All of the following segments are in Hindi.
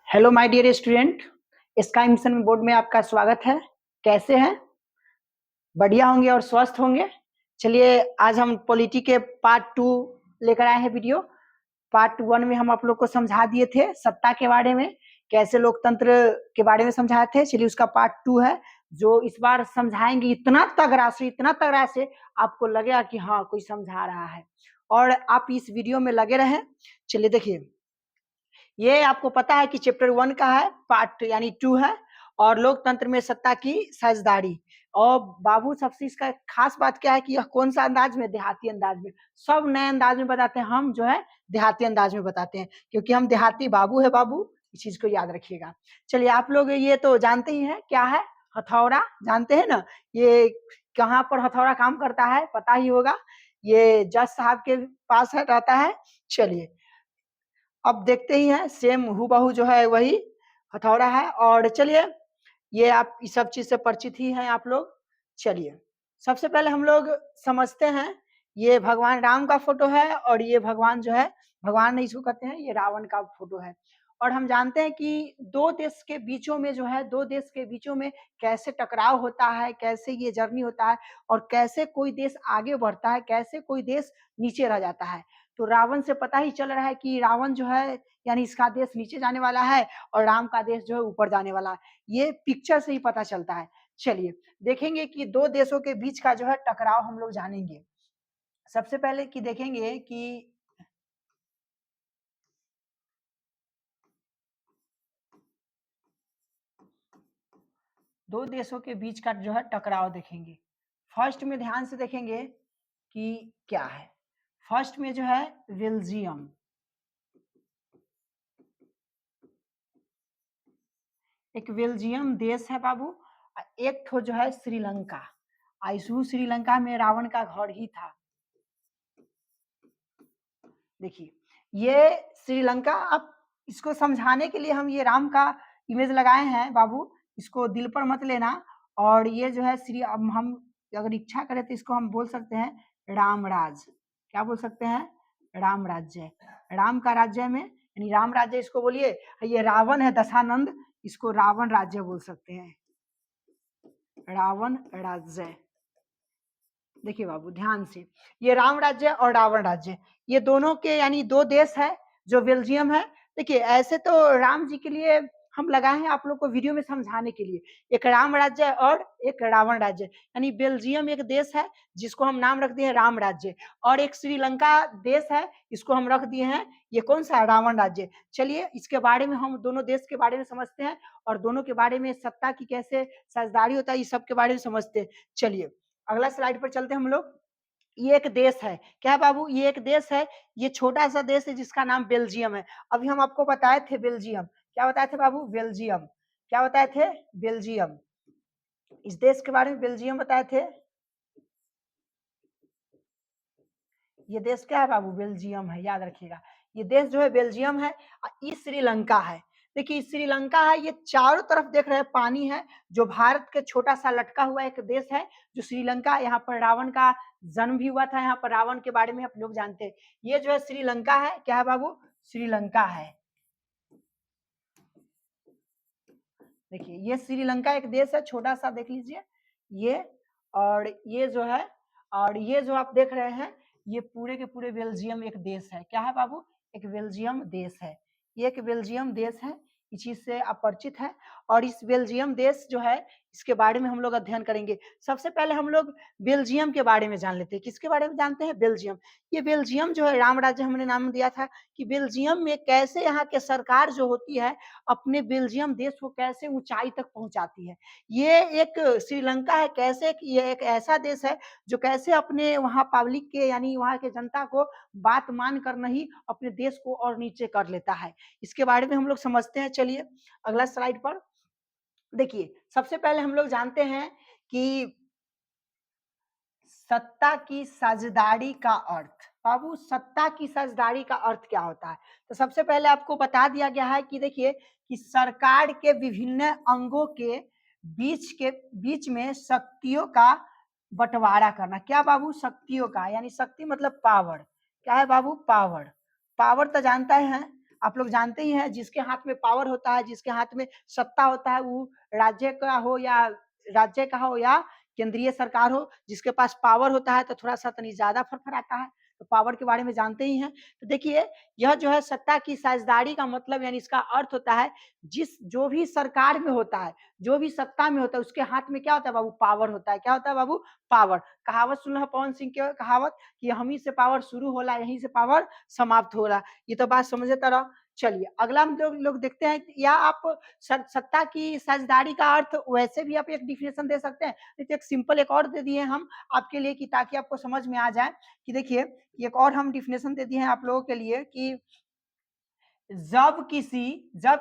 Hello my dear student, sky mission board में आपका स्वागत है। कैसे हैं? बढ़िया होंगे और स्वस्थ होंगे। चलिए आज हम पॉलिटी के पार्ट 2 लेकर आए हैं वीडियो। पार्ट 1 में हम आप लोग को समझा दिए थे सत्ता के बारे में, कैसे लोकतंत्र के बारे में समझाए थे। चलिए उसका पार्ट 2 है जो इस बार समझाएंगे इतना तगड़ा से आपको लगेगा कि हाँ कोई समझा रहा है और आप इस वीडियो में लगे रहें। चलिए देखिए, ये आपको पता है कि चैप्टर 1 का है, पार्ट यानी 2 है और लोकतंत्र में सत्ता की साझेदारी। और बाबू सबसे इसका खास बात क्या है कि यह कौन सा अंदाज में, देहाती अंदाज में। सब नए अंदाज में बताते हैं, हम जो है देहाती अंदाज में बताते हैं क्योंकि हम देहाती बाबू है बाबू, इस चीज को याद रखिएगा। चलिए आप लोग ये तो जानते ही हैं क्या है, हथौड़ा जानते हैं ना। ये कहाँ पर हथौड़ा काम करता है पता ही होगा, ये जज साहब के पास है रहता है। चलिए अब देखते ही हैं, सेम हूबहू जो है वही हथौड़ा है। और चलिए ये आप इस सब चीज से परिचित ही हैं आप लोग। चलिए सबसे पहले हम लोग समझते हैं, ये भगवान राम का फोटो है और ये भगवान जो है, भगवान नहीं इसको कहते हैं, ये रावण का फोटो है। और हम जानते हैं कि दो देश के बीचों में जो है, दो देश के बीचों में कैसे टकराव होता है, कैसे ये जर्नी होता है और कैसे कोई देश आगे बढ़ता है, कैसे कोई देश नीचे रह जाता है। तो रावण से पता ही चल रहा है कि रावण जो है यानी इसका देश नीचे जाने वाला है और राम का देश जो है ऊपर जाने वाला है। ये पिक्चर से ही पता चलता है। चलिए देखेंगे कि दो देशों के बीच का जो है टकराव हम लोग जानेंगे। सबसे पहले कि देखेंगे कि दो देशों के बीच का जो है टकराव देखेंगे। फर्स्ट में ध्यान से देखेंगे कि क्या है। फर्स्ट में जो है बेल्जियम, एक बेल्जियम देश है बाबू। एक तो जो है श्रीलंका, आइसू श्रीलंका में रावण का घर ही था। देखिए ये श्रीलंका, अब इसको समझाने के लिए हम ये राम का इमेज लगाए हैं बाबू, इसको दिल पर मत लेना। और ये जो है श्री, अब हम अगर इच्छा करें तो इसको हम बोल सकते हैं रामराज। क्या बोल सकते हैं? राम राज्य, राम का राज्य में यानी राम राज्य इसको बोलिए। ये रावण है दशानंद, इसको रावण राज्य बोल सकते हैं, रावण राज्य। देखिए बाबू ध्यान से, ये राम राज्य और रावण राज्य, ये दोनों के यानी दो देश है जो बेल्जियम है। देखिए ऐसे तो राम जी के लिए हम लगाए हैं आप लोग को वीडियो में समझाने के लिए, एक राम राज्य और एक रावण राज्य। यानी बेल्जियम एक देश है जिसको हम नाम रख दिए हैं राम राज्य, और एक श्रीलंका देश है इसको हम रख दिए हैं ये कौन सा, रावण राज्य। चलिए इसके बारे में हम दोनों देश के बारे में समझते हैं और दोनों के बारे में सत्ता की कैसे साझेदारी होता है, इस सब के बारे में समझते हैं। चलिए अगला स्लाइड पर चलते हैं हम लोग। ये एक देश है, क्या है बाबू, ये एक देश है, ये छोटा सा देश है जिसका नाम बेल्जियम है। अभी हम आपको बताए थे बेल्जियम, क्या बताए थे बाबू, बेल्जियम। क्या बताए थे? बेल्जियम। इस देश के बारे में बेल्जियम बताए थे। ये देश क्या है बाबू, बेल्जियम है, याद रखिएगा। ये देश जो है बेल्जियम है। ये श्रीलंका है। देखिए श्रीलंका है, ये चारों तरफ देख रहे हैं पानी है, जो भारत के छोटा सा लटका हुआ एक देश है जो श्रीलंका। यहाँ पर रावण का जन्म भी हुआ था, यहाँ पर रावण के बारे में आप लोग जानते हैं। ये जो है श्रीलंका है, क्या है बाबू, श्रीलंका है। देखिए ये श्रीलंका एक देश है, छोटा सा देख लीजिए ये। और ये जो है, और ये जो आप देख रहे हैं, ये पूरे के पूरे बेल्जियम एक देश है। क्या है बाबू, एक बेल्जियम देश है। ये एक बेल्जियम देश है, इस चीज से आप परिचित है। और इस बेल्जियम देश जो है इसके बारे में हम लोग अध्ययन करेंगे। सबसे पहले हम लोग बेल्जियम के बारे में जान लेते हैं। किसके बारे में जानते हैं? बेल्जियम। ये बेल्जियम जो है राम राज्य हमने नाम दिया था कि बेल्जियम में कैसे यहाँ के सरकार जो होती है अपने बेल्जियम देश को कैसे ऊंचाई तक पहुंचाती है। ये एक श्रीलंका है, कैसे कि ये एक ऐसा देश है जो कैसे अपने वहाँ पब्लिक के यानी वहाँ के जनता को बात मान कर नहीं अपने देश को और नीचे कर लेता है। इसके बारे में हम लोग समझते हैं। चलिए अगला स्लाइड पर देखिए, सबसे पहले हम लोग जानते हैं कि सत्ता की साझेदारी का अर्थ। बाबू सत्ता की साझेदारी का अर्थ क्या होता है? तो सबसे पहले आपको बता दिया गया है कि देखिए कि सरकार के विभिन्न अंगों के बीच में शक्तियों का बंटवारा करना। क्या बाबू, शक्तियों का, यानी शक्ति मतलब पावर। क्या है बाबू, पावर। पावर तो जानता है आप लोग जानते ही हैं, जिसके हाथ में पावर होता है, जिसके हाथ में सत्ता होता है, वो राज्य का हो या केंद्रीय सरकार हो, जिसके पास पावर होता है तो थोड़ा सा तनी ज्यादा फरफराता है। तो पावर के बारे में जानते ही हैं। तो देखिए, यह जो है सत्ता की साझेदारी का मतलब यानी इसका अर्थ होता है, जो भी सरकार में होता है, जो भी सत्ता में होता है, उसके हाथ में क्या होता है बाबू? पावर होता है। क्या होता है बाबू? पावर। कहावत सुन रहे हो पवन सिंह के कहावत कि हम ही से पावर शुरू होला, यहीं से पावर समाप्त हो रहा। ये तो बात समझे तरह। चलिए अगला हम लोग देखते हैं, या आप सत्ता की साझेदारी का अर्थ वैसे भी आप एक डिफिनेशन दे सकते हैं, नहीं तो एक सिंपल एक और दे दिए हम आपके लिए कि ताकि आपको समझ में आ जाए कि देखिए, एक और हम डिफिनेशन दे दिए हैं आप लोगों के लिए कि जब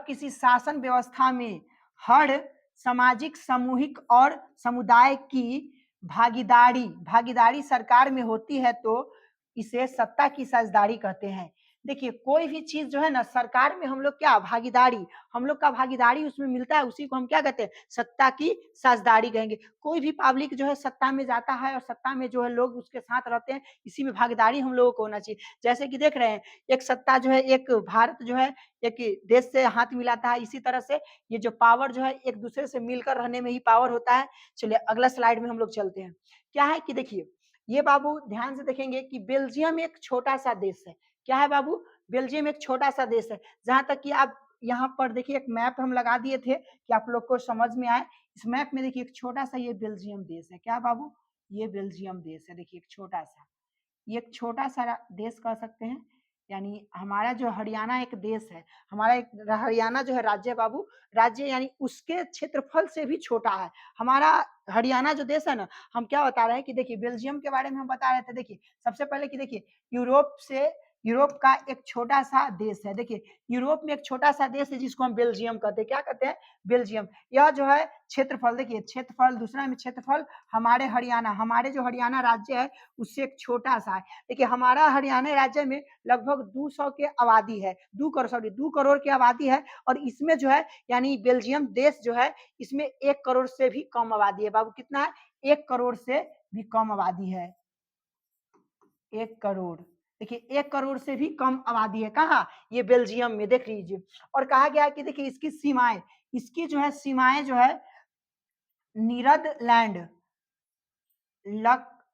किसी शासन व्यवस्था में हर सामाजिक, सामूहिक और समुदाय की भागीदारी सरकार में होती है तो इसे सत्ता की साझेदारी कहते हैं। देखिए, कोई भी चीज जो है ना, सरकार में हम लोग क्या भागीदारी, हम लोग का भागीदारी उसमें मिलता है, उसी को हम क्या कहते हैं? सत्ता की साझेदारी कहेंगे। कोई भी पब्लिक जो है सत्ता में जाता है और सत्ता में जो है लोग उसके साथ रहते हैं, इसी में भागीदारी हम लोगों को होना चाहिए। जैसे कि देख रहे हैं, एक सत्ता जो है, एक भारत जो है एक देश से हाथ मिलाता है, इसी तरह से ये जो पावर जो है एक दूसरे से मिलकर रहने में ही पावर होता है। चलिए अगला स्लाइड में हम लोग चलते हैं। क्या है कि देखिए, ये बाबू ध्यान से देखेंगे कि बेल्जियम एक छोटा सा देश है। क्या है बाबू? बेल्जियम एक छोटा सा देश है। जहां तक कि आप यहाँ पर देखिए, एक मैप हम लगा दिए थे कि आप लोग को समझ में आए। इस मैप में देखिए, एक छोटा सा ये बेल्जियम देश है। क्या बाबू? ये बेल्जियम देश है। देखिए, एक छोटा सा, ये एक छोटा सा देश कह सकते हैं। यानी हमारा जो हरियाणा एक देश है, हमारा एक हरियाणा जो है राज्य बाबू, राज्य यानी उसके क्षेत्रफल से भी छोटा है हमारा हरियाणा जो देश है ना। हम क्या बता रहे हैं कि देखिए, बेल्जियम के बारे में हम बता रहे थे। देखिए, सबसे पहले कि देखिए, यूरोप का एक छोटा सा देश है। देखिए, यूरोप में एक छोटा सा देश है जिसको हम बेल्जियम कहते हैं। क्या कहते हैं? बेल्जियम। यह जो है क्षेत्रफल, देखिए क्षेत्रफल, दूसरा में क्षेत्रफल हमारे जो हरियाणा राज्य है उससे एक छोटा सा है। देखिए, हमारा हरियाणा राज्य में लगभग 200 के आबादी है, 2 करोड़ की आबादी है। और इसमें जो है यानी बेल्जियम देश जो है, इसमें 1 करोड़ से भी कम आबादी है। बाबू कितना है? 1 करोड़ से भी कम आबादी है। 1 करोड़, देखिए 1 करोड़ से भी कम आबादी है। कहाँ? ये बेल्जियम में, देख लीजिए। और कहा गया है कि देखिए, इसकी जो है सीमाएं जो है नीदरलैंड,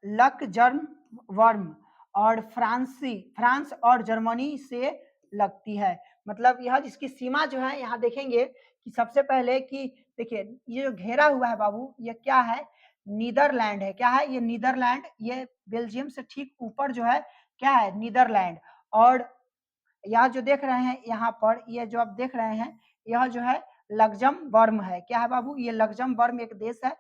लक्जमबर्ग और फ्रांस और जर्मनी से लगती है। मतलब यह जिसकी सीमा जो है, यहाँ देखेंगे कि सबसे पहले कि देखिए, ये जो घेरा हुआ है बाबू, ये क्या है? नीदरलैंड है। क्या है? ये नीदरलैंड, ये बेल्जियम से ठीक ऊपर जो है क्या है? नीदरलैंड। और यहाँ जो देख रहे हैं, यहाँ पर ये जो आप देख रहे हैं, यह जो है लक्जमबर्ग है। क्या है बाबू? ये लक्जमबर्ग एक देश है।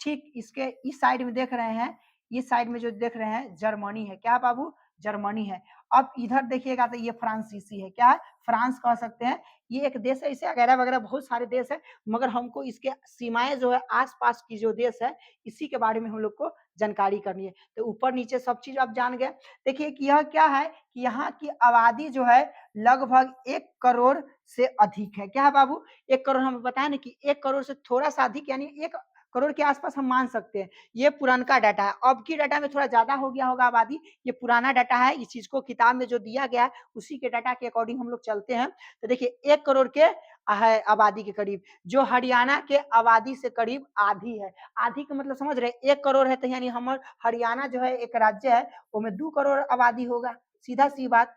ठीक इसके इस साइड में देख रहे हैं, इस साइड में जो देख रहे हैं जर्मनी है। क्या बाबू? जर्मनी है। अब इधर देखिएगा तो ये फ्रांसीसी है। क्या है? फ्रांस कह सकते हैं। ये एक देश है, इसे वगैरह वगैरह बहुत सारे देश है, मगर हमको इसके सीमाएं जो है आसपास की जो देश है, इसी के बारे में हम लोग को जानकारी करनी है। तो ऊपर नीचे सब चीज आप जान गए। देखिए कि यह क्या है कि यहाँ की आबादी जो है लगभग 1 करोड़ से अधिक है। क्या है बाबू? 1 करोड़, हम बताए ना कि 1 करोड़ से थोड़ा सा अधिक, यानी 1 करोड़ के आसपास हम मान सकते हैं। ये पुरानका डाटा है, अब की डाटा में थोड़ा ज्यादा हो गया होगा आबादी। ये पुराना डाटा है, इस चीज को किताब में जो दिया गया है उसी के डाटा के अकॉर्डिंग हम लोग चलते हैं। तो देखिए, 1 करोड़ के है आबादी के करीब, जो हरियाणा के आबादी से करीब आधी है। आधी का मतलब समझ रहे? 1 करोड़ है तो यानी हमारे हरियाणा जो है एक राज्य है, उसमें 2 करोड़ आबादी होगा। सीधा सी बात।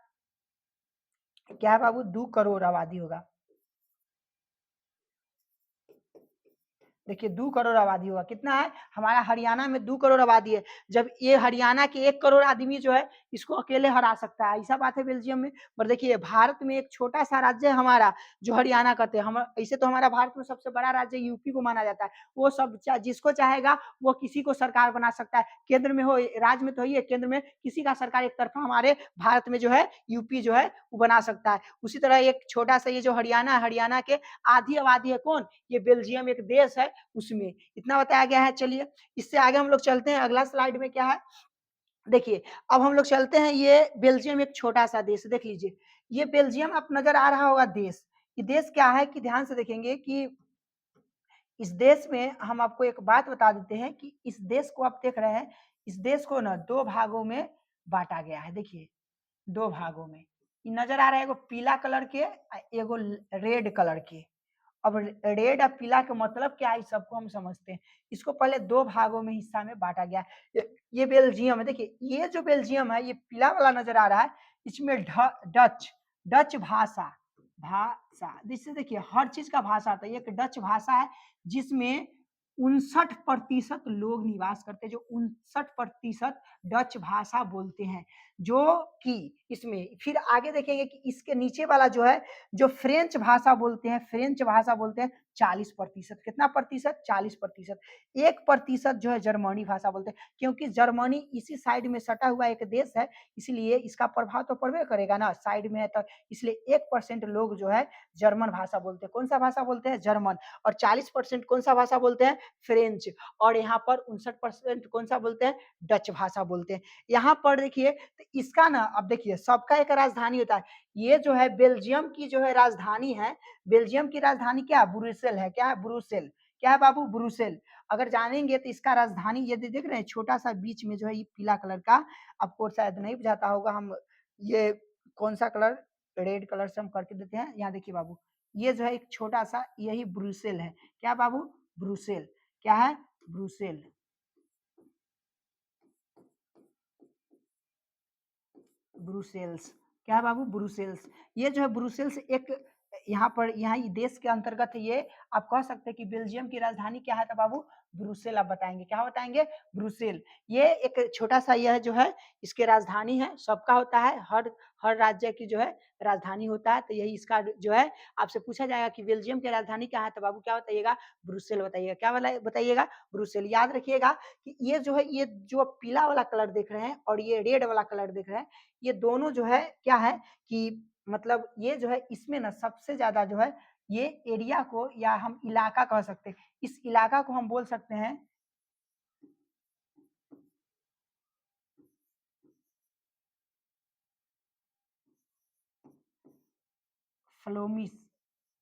क्या है बाबू? 2 करोड़ आबादी होगा। देखिए, 2 करोड़ आबादी होगा। कितना है? हमारा हरियाणा में 2 करोड़ आबादी है। जब ये हरियाणा के 1 करोड़ आदमी जो है इसको अकेले हरा सकता है, ऐसा बात है बेल्जियम में। पर देखिए, भारत में एक छोटा सा राज्य है हमारा, जो हरियाणा कहते हैं। हम ऐसे तो हमारा भारत में सबसे बड़ा राज्य यूपी को माना जाता है। वो सब जिसको चाहेगा वो किसी को सरकार बना सकता है। केंद्र में हो, राज्य में तो ही है, केंद्र में किसी का सरकार एक तरफा हमारे भारत में जो है यूपी जो है वो बना सकता है। उसी तरह एक छोटा सा ये जो हरियाणा है, हरियाणा के आधी आबादी है कौन? ये बेल्जियम एक देश है, उसमें इतना बताया गया है। चलिए इससे आगे हम लोग चलते हैं। अगला स्लाइड में क्या है? देखिए, अब हम लोग चलते हैं। ये बेल्जियम एक छोटा सा देश, देख लीजिए। ये बेल्जियम आप नजर आ रहा होगा देश। ये देश क्या है कि ध्यान से देखेंगे कि इस देश में हम आपको एक बात बता देते हैं कि इस देश को आप देख रहे हैं, इस देश को ना 2 भागों में बांटा गया है। देखिए, 2 भागों में। नजर आ रहा है एगो पीला कलर के एगो रेड कलर के। अब रेड और पीला का मतलब क्या है सबको हम समझते हैं। इसको पहले दो भागों में हिस्सा में बांटा गया है। ये बेल्जियम है, देखिए ये जो बेल्जियम है ये पीला वाला नजर आ रहा है, इसमें डच डच भाषा भाषा जिससे देखिए हर चीज का भाषा आता है। एक डच भाषा है जिसमें 59% लोग निवास करते हैं, जो 59% डच भाषा बोलते हैं। जो कि इसमें फिर आगे देखेंगे कि इसके नीचे वाला जो है जो फ्रेंच भाषा बोलते हैं, फ्रेंच भाषा बोलते हैं 40%। कितना प्रतिशत? 40%। 1% जो है जर्मनी भाषा बोलते हैं, क्योंकि जर्मनी इसी साइड में सटा हुआ एक देश है, इसलिए इसका प्रभाव तो पड़बे करेगा ना, साइड में है तो इसलिए 1% लोग जो है जर्मन भाषा बोलते हैं। कौन सा भाषा बोलते हैं? जर्मन। और 40% कौन सा भाषा बोलते हैं? फ्रेंच। और यहाँ पर 59% कौन सा बोलते हैं? डच भाषा बोलते हैं। यहाँ पर देखिए तो इसका ना, अब देखिए सबका एक राजधानी होता है। ये जो है बेल्जियम की जो है राजधानी है, बेल्जियम की राजधानी क्या है? ब्रुसेल है। क्या है? ब्रुसेल। क्या है बाबू? ब्रुसेल। अगर जानेंगे तो इसका राजधानी ये देख रहे हैं छोटा सा बीच में जो है ये पीला कलर का, आपको शायद नहीं बुझाता होगा, हम ये कौन सा कलर, रेड कलर से हम करके देते हैं। यहाँ देखिए बाबू, ये जो है एक छोटा सा यही ब्रुसेल है। क्या बाबू? ब्रुसेल। क्या है? ब्रुसेल। ब्रुसेल्स। क्या है बाबू? ब्रुसेल्स। ये जो है ब्रुसेल्स एक यहाँ पर यहाँ देश के अंतर्गत है। ये आप कह सकते हैं कि बेल्जियम की राजधानी क्या है तो बाबू? ब्रुसेल। आप बताएंगे क्या बताएंगे? ब्रुसेल। ये एक छोटा सा यह जो है इसके राजधानी है, सबका होता है, हर हर राज्य की जो है राजधानी होता है। तो यही इसका जो है आपसे पूछा जाएगा कि बेल्जियम की राजधानी क्या है तो बाबू क्या बताइएगा? ब्रुसेल बताइएगा। क्या बताइएगा? ब्रुसेल। याद रखिएगा कि ये जो है ये जो पीला वाला कलर देख रहे हैं और ये रेड वाला कलर देख रहे हैं, ये दोनों जो है क्या है कि मतलब ये जो है इसमें ना सबसे ज्यादा जो है ये एरिया को या हम इलाका कह सकते हैं, इस इलाका को हम बोल सकते हैं फ्लोमिस।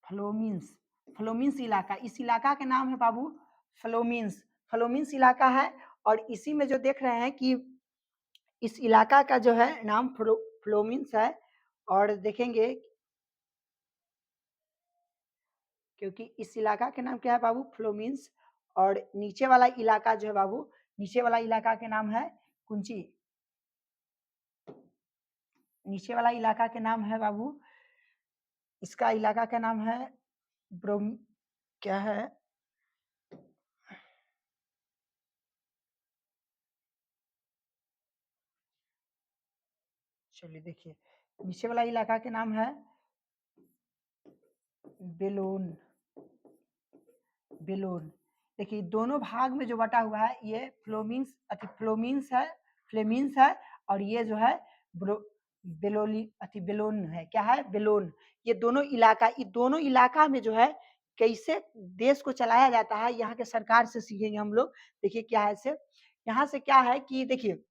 फ्लोमिन्स। फ्लोमिन्स इलाका, इस इलाका के नाम है बाबू फ्लोमिन्स। फ्लोमिन्स इलाका है। और इसी में जो देख रहे हैं कि इस इलाका का जो है नाम फ्लोमिन्स है। और देखेंगे क्योंकि इस इलाका के नाम क्या है बाबू? फ्लोमिन्स। और नीचे वाला इलाका जो है बाबू, नीचे वाला इलाका के नाम है कुंची। नीचे वाला इलाका के नाम है बाबू, इसका इलाका का नाम है ब्रोम, क्या है? चलिए देखिए, नीचे वाला इलाका के नाम है बेलोन। बेलोन। देखिए दोनों भाग में जो बटा हुआ है ये फ्लोमिन्स अति फ्लोमिन्स है, फ्लेमिन्स है। और ये जो है बेलोली अति बेलोन है। क्या है? बेलोन। ये दोनों इलाका में जो है कैसे देश को चलाया जाता है यहाँ के सरकार से सीखेंगे हम लोग। देखिए क्या है से, यहाँ से क्या है कि देखिए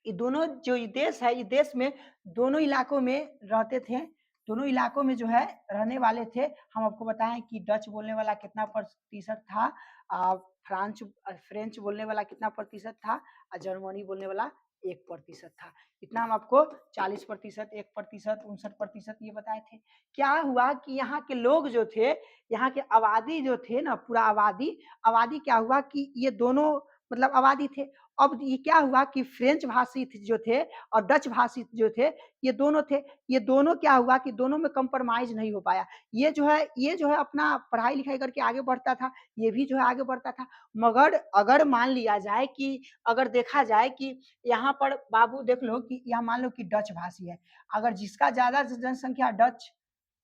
ये दोनों जो ये देश है, ये देश में दोनों इलाकों में रहते थे। दोनों इलाकों में जो है रहने वाले थे। हम आपको बताएं कि डच बोलने वाला कितना प्रतिशत था, फ्रेंच बोलने वाला कितना प्रतिशत था, और जर्मनी बोलने वाला 1% था। इतना हम आपको 40%, 1%, 59% ये बताए थे। क्या हुआ कि यहाँ के लोग जो थे, यहाँ के आबादी जो थे ना, पूरा आबादी आबादी क्या हुआ कि ये दोनों मतलब आबादी थे। अब ये क्या हुआ कि फ्रेंच भाषी जो थे और डच भाषी जो थे, ये दोनों थे। ये दोनों क्या हुआ कि दोनों में कंप्रोमाइज नहीं हो पाया। ये जो है अपना पढ़ाई लिखाई करके आगे बढ़ता था, ये भी जो है आगे बढ़ता था। मगर अगर मान लिया जाए कि अगर देखा जाए कि यहाँ पर बाबू देख लो कि यहाँ मान लो कि डच भाषी है, अगर जिसका ज्यादा जनसंख्या डच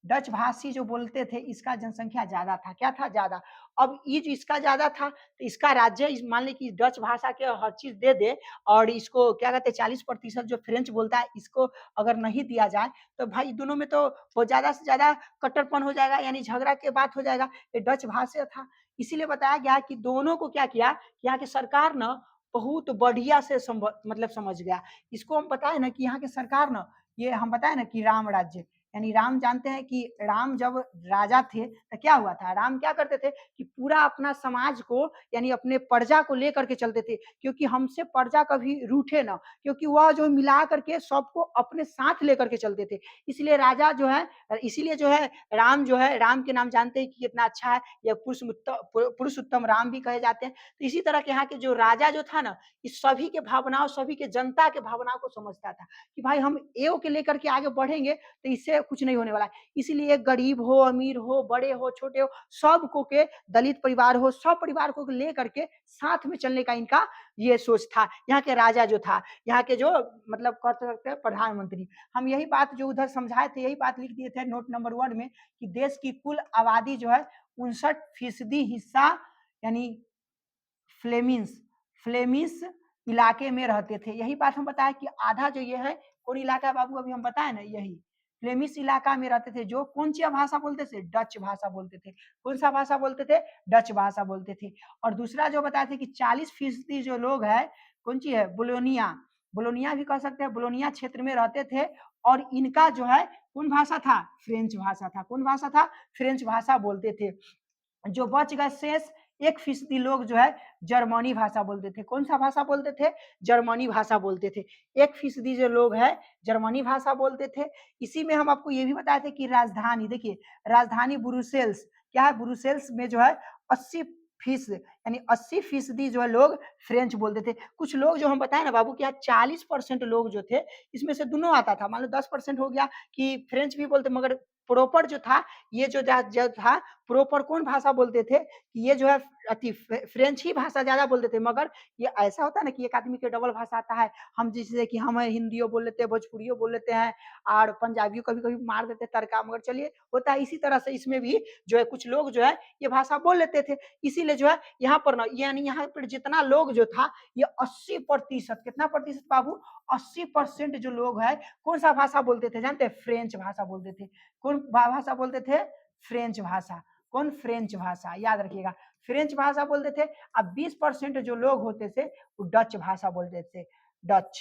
डच भाषी जो बोलते थे इसका जनसंख्या ज्यादा था। क्या था? ज्यादा। अब ये जो इसका ज्यादा था तो इसका राज्य मान ली कि डच भाषा के हर चीज दे दे, और इसको क्या कहते हैं 40% जो फ्रेंच बोलता है इसको अगर नहीं दिया जाए तो भाई दोनों में तो बहुत ज्यादा से ज्यादा कट्टरपन हो जाएगा, यानी झगड़ा के बात हो जाएगा। ये डच भाषा था, इसीलिए बताया गया कि दोनों को क्या किया, यहाँ की सरकार ना बहुत बढ़िया से मतलब समझ गया। इसको हम बताए ना कि यहाँ की सरकार ना, ये हम बताए ना कि राम राज्य, यानी राम जानते हैं कि राम जब राजा थे तो क्या हुआ था, राम क्या करते थे कि पूरा अपना समाज को यानी अपने प्रजा को लेकर के चलते थे, क्योंकि हमसे प्रजा कभी रूठे ना, क्योंकि वह जो मिला करके सबको अपने साथ लेकर के चलते थे। इसलिए राजा जो है, इसीलिए जो है राम जो है, राम के नाम जानते हैं कि कितना अच्छा है, या पुरुषोत्तम राम भी कहे जाते हैं। तो इसी तरह के यहाँ के जो राजा जो था ना, इस सभी के भावनाओं, सभी के जनता के भावनाओं को समझता था कि भाई हम एओ के लेकर के आगे बढ़ेंगे तो इससे कुछ नहीं होने वाला है। इसीलिए गरीब हो, अमीर हो, बड़े हो, छोटे हो, सबको के, दलित परिवार हो, सब परिवार को लेकर के साथ में चलने का इनका ये सोच था। यहाँ के राजा जो था, यहाँ के जो मतलब कर सकते हैं प्रधानमंत्री, हम यही बात जो उधर समझाए थे, यही बात लिख दिए थे नोट नंबर 1 में कि देश की कुल आबादी जो है 59% हिस्सा यानी फ्लेमिश फ्लेमिश इलाके में रहते थे। यही बात हम बताए कि आधा जो ये है कौन इलाका है बाबू, अभी हम बताए ना, यही फ्लेमिश इलाका में रहते थे, जो कौन सी भाषा बोलते थे, डच भाषा बोलते थे। कौन सा भाषा बोलते थे, डच भाषा बोलते थे। और दूसरा जो बताए थे कि 40% जो लोग है कौन सी है, बोलोनिया, बोलोनिया भी कह सकते हैं, बोलोनिया क्षेत्र में रहते थे। और इनका जो है कौन भाषा था, फ्रेंच भाषा था। कौन भाषा था, फ्रेंच भाषा बोलते थे। जो बच गए शेष 1% लोग जो है जर्मनी भाषा बोलते थे। कौन सा भाषा बोलते थे, जर्मनी भाषा बोलते थे। 1% जो लोग है जर्मनी भाषा बोलते थे। इसी में हम आपको ये भी बताए थे कि राजधानी, देखिए राजधानी ब्रुसेल्स क्या है, ब्रुसेल्स में जो है 80% यानी 80% जो है लोग फ्रेंच बोलते थे। कुछ लोग जो हम बताए ना बाबू क्या 40% लोग जो थे, इसमें से दोनों आता था। मान लो 10% हो गया कि फ्रेंच भी बोलते, मगर प्रॉपर जो था, ये जो था प्रॉपर कौन भाषा बोलते थे, कि ये जो है अति फ्रेंच ही भाषा ज्यादा बोलते थे। मगर ये ऐसा होता है ना कि एक आदमी के डबल भाषा आता है, हम जैसे कि हम हिंदियों बोल लेते हैं, भोजपुरियों बोल लेते हैं, और पंजाबियों कभी कभी मार देते हैं तड़का। मगर चलिए होता है इसी तरह से, इसमें भी जो है कुछ लोग जो है ये भाषा बोल लेते थे। इसीलिए जो है यहाँ पर ना, यानी यहाँ पर जितना लोग जो था ये 80%, कितना प्रतिशत बाबू, 80% जो लोग है कौन सा भाषा बोलते थे जानते हैं, फ्रेंच भाषा बोलते थे। कौन भाषा बोलते थे, फ्रेंच भाषा। कौन, फ्रेंच भाषा, याद रखिएगा फ्रेंच भाषा बोलते थे। अब 20% जो लोग होते थे वो डच भाषा बोलते थे, डच।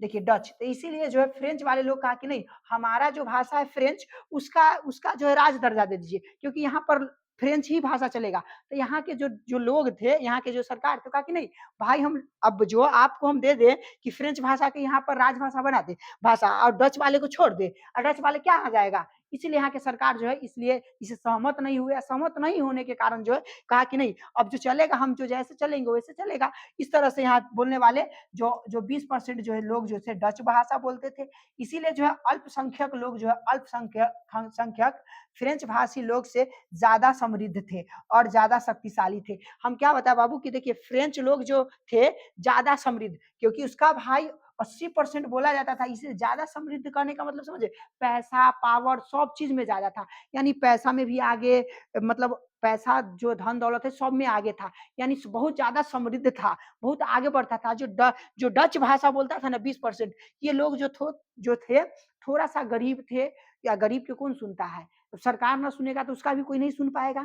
देखिए डच, तो इसीलिए जो है फ्रेंच वाले लोग कहा कि नहीं, हमारा जो भाषा है फ्रेंच, उसका उसका जो है राज दर्जा दे दीजिए, क्योंकि यहाँ पर फ्रेंच ही भाषा चलेगा। तो यहाँ के जो जो लोग थे, यहाँ के जो सरकार थे, कहा कि नहीं भाई, हम अब जो आपको हम दे दें कि फ्रेंच भाषा के यहाँ पर राजभाषा बना दे भाषा, और डच वाले को छोड़ दे, और डच वाले क्या आ जाएगा। इसीलिए यहाँ के सरकार जो है इसलिए इसे सहमत नहीं हुए। सहमत नहीं होने के कारण जो है कहा कि नहीं, अब जो चलेगा, हम जो जैसे चलेंगे वैसे चलेगा। इस तरह से यहाँ बोलने वाले जो जो 20% जो है लोग जो थे डच भाषा बोलते थे। इसीलिए जो है अल्पसंख्यक लोग जो है, अल्पसंख्यक फ्रेंच भाषी लोग से ज्यादा समृद्ध थे और ज्यादा शक्तिशाली थे। हम क्या बताए बाबू कि देखिए फ्रेंच लोग जो थे ज्यादा समृद्ध, क्योंकि उसका भाई 80% बोला जाता था। इसे ज्यादा समृद्ध करने का मतलब समझे, पैसा, पावर, सब चीज में ज्यादा था। यानी पैसा में भी आगे, मतलब पैसा जो धन दौलत है सब में आगे था, यानी बहुत ज्यादा समृद्ध था, बहुत आगे बढ़ता था। जो डच भाषा बोलता था ना 20%, ये लोग जो थे थोड़ा सा गरीब थे। या गरीब के कौन सुनता है, तो सरकार ना सुनेगा तो उसका भी कोई नहीं सुन पाएगा।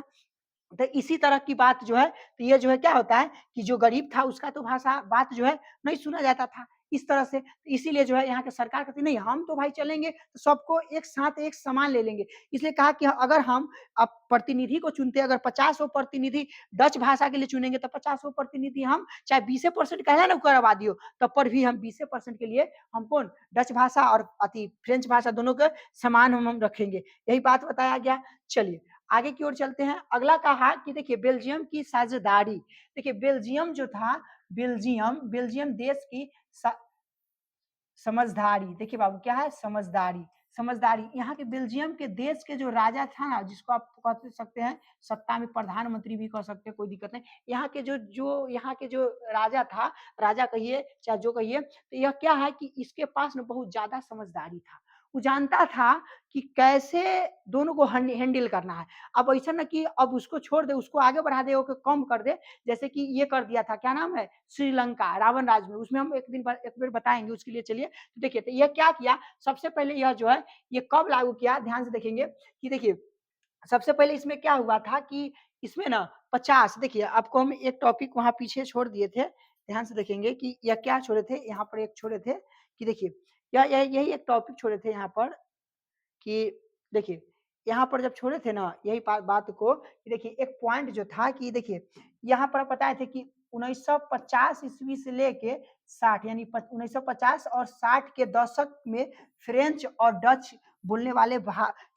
तो इसी तरह की बात जो है, तो ये जो है क्या होता है कि जो गरीब था उसका तो भाषा बात जो है नहीं सुना जाता था इस तरह से। तो इसीलिए जो है यहाँ के सरकार कहती नहीं, हम तो भाई चलेंगे तो सबको एक साथ एक समान ले लेंगे। इसलिए कहा कि अगर हम अब प्रतिनिधि को चुनते, अगर 50 प्रतिनिधि डच भाषा के लिए चुनेंगे, तो 50 प्रतिनिधि हम चाहे 20% कहना ना करवा दियो, तब पर भी हम 20% के लिए हम कौन, डच भाषा और अति फ्रेंच भाषा दोनों के समान हम रखेंगे। यही बात बताया गया। चलिए आगे की ओर चलते हैं। अगला कहा कि देखिए बेल्जियम की साझेदारी। देखिए बेल्जियम जो था, बेल्जियम देश की समझदारी। देखिए बाबू क्या है, समझदारी। समझदारी, यहाँ के बेल्जियम के देश के जो राजा था ना, जिसको आप कह सकते हैं सत्ता में प्रधानमंत्री भी कह सकते हैं, कोई दिक्कत नहीं। यहाँ के जो यहाँ के जो राजा था, राजा कहिए चाहे जो कहिए, तो यह क्या है कि इसके पास ना बहुत ज्यादा समझदारी था। वो जानता था कि कैसे दोनों को हैंडल करना है। अब ऐसा ना कि अब उसको छोड़ दे, उसको आगे बढ़ा दे, कम कर दे, जैसे कि ये कर दिया था, क्या नाम है, श्रीलंका, रावण राज में। उसमें हम एक बार बताएंगे, उसके लिए चलिए। तो देखिए, तो ये क्या किया, सबसे पहले यह जो है ये कब लागू किया, ध्यान से देखेंगे कि देखिए सबसे पहले इसमें क्या हुआ था कि इसमें ना 50, देखिए आपको हम एक टॉपिक वहां पीछे छोड़ दिए थे, ध्यान से देखेंगे कि यह क्या छोड़े थे, यहाँ पर एक छोड़े थे कि देखिए यही एक टॉपिक छोड़े थे यहाँ पर कि देखिए, यहाँ पर जब छोड़े थे ना यही बात को कि देखिए एक पॉइंट जो था कि देखिए यहाँ पर बताए थे कि 1950 ईस्वी से लेके 60 यानी 1950 और 60 के दशक में फ्रेंच और डच बोलने वाले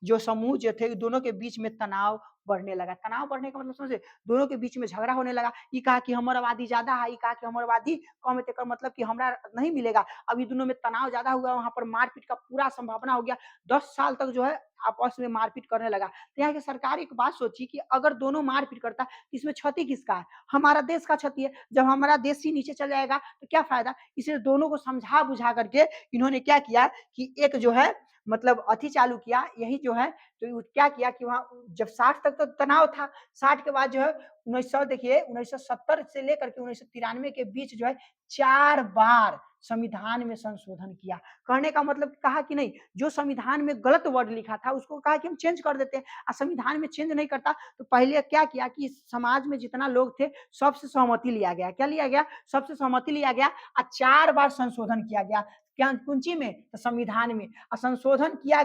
जो समूह जो थे दोनों के बीच में तनाव बढ़ने लगा। तनाव बढ़ने का मतलब समझे, दोनों के बीच में झगड़ा होने लगा। ये कहा कि हमर आबादी ज्यादा है, ये कहा कि हमर आबादी कम है, तेकर मतलब कि हमरा नहीं मिलेगा। अब ये दोनों में तनाव ज्यादा हुआ, वहां पर मारपीट का पूरा संभावना हो गया। 10 साल तक जो है आपस में मारपीट करने लगा। तो यहाँ की सरकार एक बात सोची कि अगर दोनों मारपीट करता इसमें क्षति किसका है? हमारा देश का क्षति है। जब हमारा देश ही नीचे चल जाएगा तो क्या फायदा? इसलिए दोनों को समझा बुझा करके इन्होंने क्या किया कि एक जो है मतलब अथी चालू किया, यही जो है तो क्या किया कि वहां जब 60 तक तो तनाव था, 60 के बाद जो है 1900 देखिए 1970 से लेकर के 1993 के बीच जो है 4 बार संविधान में संशोधन किया। कहने का मतलब कहा कि नहीं, जो संविधान में गलत वर्ड लिखा था उसको कहा कि हम चेंज कर देते हैं। संविधान में चेंज नहीं करता तो पहले क्या किया कि समाज में जितना लोग थे सबसे सहमति लिया गया। क्या लिया गया? सबसे सहमति लिया गया और 4 बार संशोधन किया गया। क्या कुंची में? तो संविधान में। संशोधन किया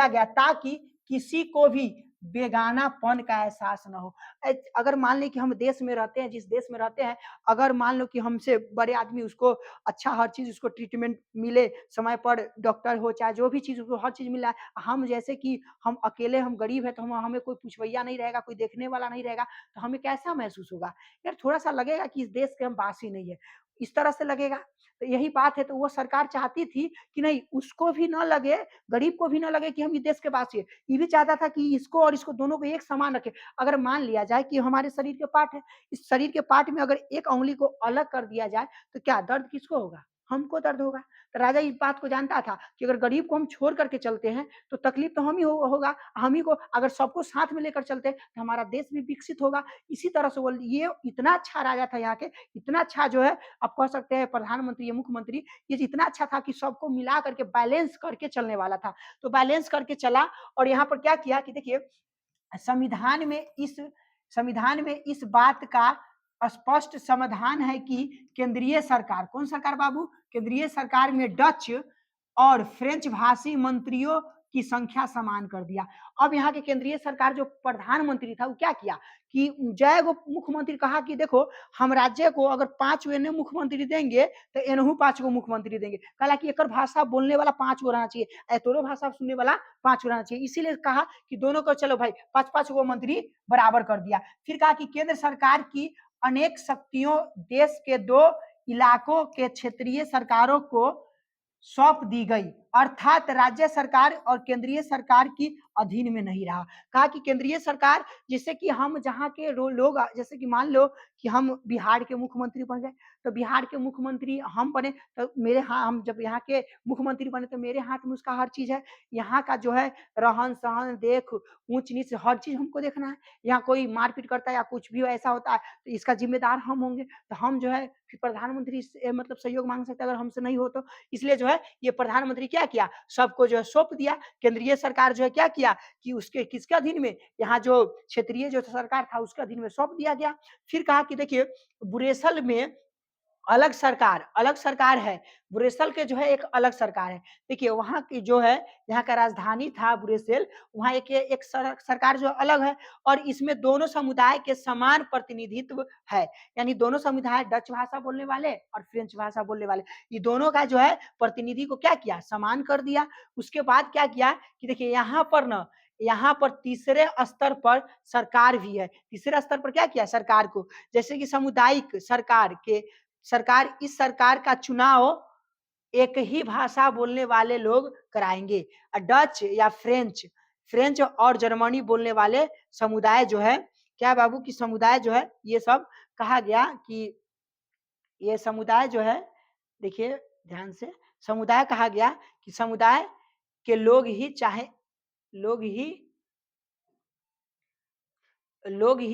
गया ताकि किसी को भी बेगानापन का एहसास न हो। अगर मान लें कि हम देश में रहते हैं, जिस देश में रहते हैं, अगर मान लो कि हमसे बड़े आदमी उसको अच्छा हर चीज उसको ट्रीटमेंट मिले, समय पर डॉक्टर हो चाहे जो भी चीज उसको हर चीज मिला, हम जैसे कि हम अकेले हम गरीब है तो हमें कोई पूछवैया नहीं रहेगा, कोई देखने वाला नहीं रहेगा, तो हमें कैसा महसूस होगा? यार थोड़ा सा लगेगा कि इस देश के हम वासी नहीं है, इस तरह से लगेगा। तो यही बात है, तो वो सरकार चाहती थी कि नहीं उसको भी ना लगे, गरीब को भी ना लगे कि हम इस देश के वासी है। ये भी चाहता था कि इसको और इसको दोनों को एक समान रखे। अगर मान लिया जाए कि हमारे शरीर के पार्ट है, इस शरीर के पार्ट में अगर एक अंगुली को अलग कर दिया जाए तो क्या दर्द किसको होगा? हमको दर्द होगा। तो राजा इस बात को जानता था कि अगर गरीब को हम छोड़ करके चलते हैं तो तकलीफ तो हम ही होगा, हम ही को। अगर सबको साथ में लेकर चलते हैं तो हमारा देश भी विकसित होगा। इसी तरह से बोल, ये इतना अच्छा राजा था यहाँ के, इतना अच्छा जो है आप कह सकते हैं प्रधानमंत्री या मुख्यमंत्री, ये इतना अच्छा था कि सबको मिला करके बैलेंस करके चलने वाला था। तो बैलेंस करके चला और यहाँ पर क्या किया कि देखिए संविधान में इस संविधान में इस बात का स्पष्ट समाधान है कि केंद्रीय सरकार, कौन सरकार बाबू? केंद्रीय सरकार में डच और फ्रेंच भाषी मंत्रियों की संख्या समान कर दिया। अब यहाँ के केंद्रीय सरकार जो प्रधानमंत्री था वो क्या किया कि जय गो मुख्यमंत्री कहा कि देखो हम राज्य को अगर 5 एने मुख्यमंत्री देंगे तो एनहू 5 गो मुख्यमंत्री देंगे। कहा कि एक भाषा बोलने वाला 5 गो रहना चाहिए, तोरो भाषा सुनने वाला 5 गो रहना चाहिए। इसीलिए कहा कि दोनों को चलो भाई 5-5 गो मंत्री बराबर कर दिया। फिर कहा कि केंद्र सरकार की अनेक शक्तियों देश के 2 इलाकों के क्षेत्रीय सरकारों को सौंप दी गई, अर्थात राज्य सरकार और केंद्रीय सरकार की अधीन में नहीं रहा। कहा कि केंद्रीय सरकार, जैसे कि हम जहाँ के लोग, जैसे कि मान लो कि हम बिहार के मुख्यमंत्री बन गए, तो बिहार के मुख्यमंत्री हम बने तो हम जब यहाँ के मुख्यमंत्री बने तो मेरे हाथ में उसका हर चीज है। यहाँ का जो है रहन सहन देख ऊंच नीच हर चीज हमको देखना है। यहाँ कोई मारपीट करता है या कुछ भी ऐसा होता है तो इसका जिम्मेदार हम होंगे। तो हम जो है फिर प्रधानमंत्री से मतलब सहयोग मांग सकते हैं अगर हमसे नहीं हो तो। इसलिए जो है ये प्रधानमंत्री क्या किया, सबको जो है सौंप दिया। केंद्रीय सरकार जो है क्या किया कि उसके किसके अधीन में, यहाँ जो क्षेत्रीय जो सरकार था उसके अधीन में सौंप दिया गया। फिर कहा कि देखिए बुरेसल में अलग सरकार है। बुरेसल के जो है एक अलग सरकार है। देखिए वहाँ की जो है, यहाँ का राजधानी था बुरेसेल, वहाँ एक सरकार जो अलग है और इसमें दोनों समुदाय के समान प्रतिनिधित्व है। यानी दोनों समुदाय डच भाषा बोलने वाले और फ्रेंच भाषा बोलने वाले, ये दोनों का जो है प्रतिनिधि को क्या किया, समान कर दिया। उसके बाद क्या किया कि देखिए यहाँ पर तीसरे स्तर पर सरकार भी है। तीसरे स्तर पर क्या किया सरकार को, जैसे कि सामुदायिक सरकार, इस सरकार का चुनाव एक ही भाषा बोलने वाले लोग कराएंगे। डच या फ्रेंच और जर्मनी बोलने वाले समुदाय जो है, क्या बाबू की समुदाय जो है, ये सब कहा गया कि ये समुदाय जो है, देखिए ध्यान से, समुदाय कहा गया कि समुदाय के लोग ही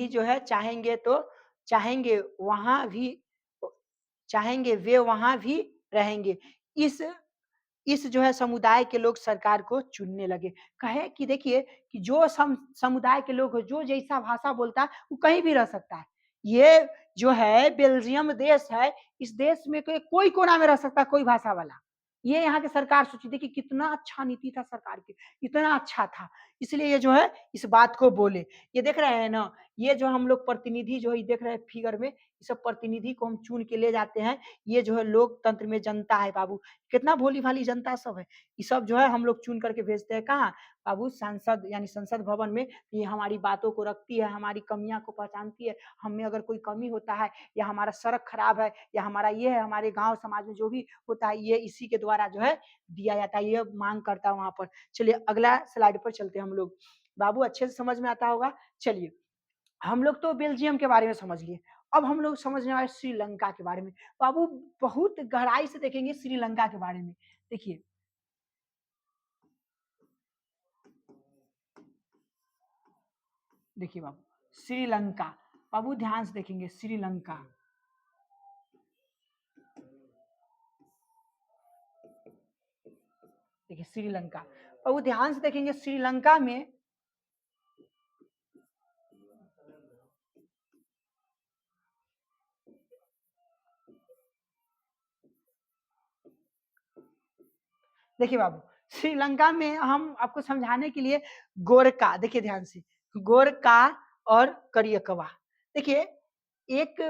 जो है चाहेंगे वहां भी चाहेंगे वे वहां भी रहेंगे। इस इस जो है समुदाय के लोग सरकार को चुनने लगे। कहे कि देखिए कि जो समुदाय के लोग जो जैसा भाषा बोलता है वो कहीं भी रह सकता है। ये जो है बेल्जियम देश है, इस देश में कोई कोना में रह सकता है कोई भाषा वाला। ये यहाँ की सरकार सोची थी कि कितना अच्छा नीति था सरकार की, इतना अच्छा था, इसलिए ये जो है इस बात को बोले। ये देख रहे हैं ना, ये जो हम लोग प्रतिनिधि जो है देख रहे हैं फिगर में, ये सब प्रतिनिधि को हम चुन के ले जाते हैं। ये जो है लोकतंत्र में जनता है बाबू, कितना भोली भाली जनता सब है। ये सब जो है हम लोग चुन करके भेजते हैं कहाँ बाबू, सांसद यानी संसद भवन में। ये हमारी बातों को रखती है, हमारी कमियां को पहचानती है, हमें अगर कोई कमी होता है या हमारा सड़क खराब है या हमारा ये है, हमारे गांव समाज में जो भी होता है ये इसी के द्वारा जो है दिया जाता है, ये मांग करता है वहां पर। चलिए अगला स्लाइड पर चलते हैं हम लोग। बाबू अच्छे से समझ में आता होगा। चलिए हम लोग तो बेल्जियम के बारे में समझ लिए, अब हम लोग समझने वाले श्रीलंका के बारे में। बाबू बहुत गहराई से देखेंगे श्रीलंका के बारे में। देखिए देखिए बाबू, श्रीलंका, बाबू ध्यान से देखेंगे श्रीलंका। देखिए श्रीलंका, बाबू ध्यान से देखेंगे श्रीलंका में देखिए बाबू, श्रीलंका में हम आपको समझाने के लिए गोरका, देखिए ध्यान से, गोरका और करियकवा। देखिए एक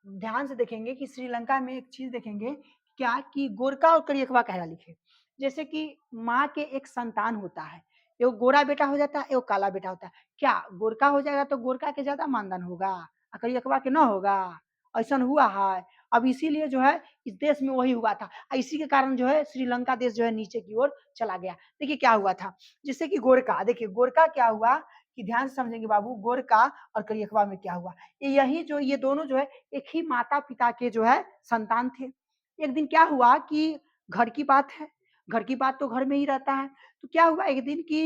ध्यान से देखेंगे कि श्रीलंका में एक चीज देखेंगे क्या कि गोरका और करियकवा कहला लिखे। जैसे कि माँ के एक संतान होता है, एगो गोरा बेटा हो जाता है, एगो काला बेटा होता है। क्या गोरका हो जाएगा तो गोरका के ज्यादा मानदान होगा और करियकवा के ना होगा? ऐसा हुआ है। अब इसीलिए जो है इस देश में वही हुआ था, इसी के कारण जो है श्रीलंका देश जो है नीचे की ओर चला गया। देखिए क्या हुआ था, जैसे कि गोरका, देखिए गोरका क्या हुआ कि ध्यान से समझेंगे बाबू, गोरका और करियकवा में क्या हुआ। यही जो ये दोनों जो है एक ही माता पिता के जो है संतान थे। एक दिन क्या हुआ कि घर की बात है, घर की बात तो घर में ही रहता है। तो क्या हुआ एक दिन कि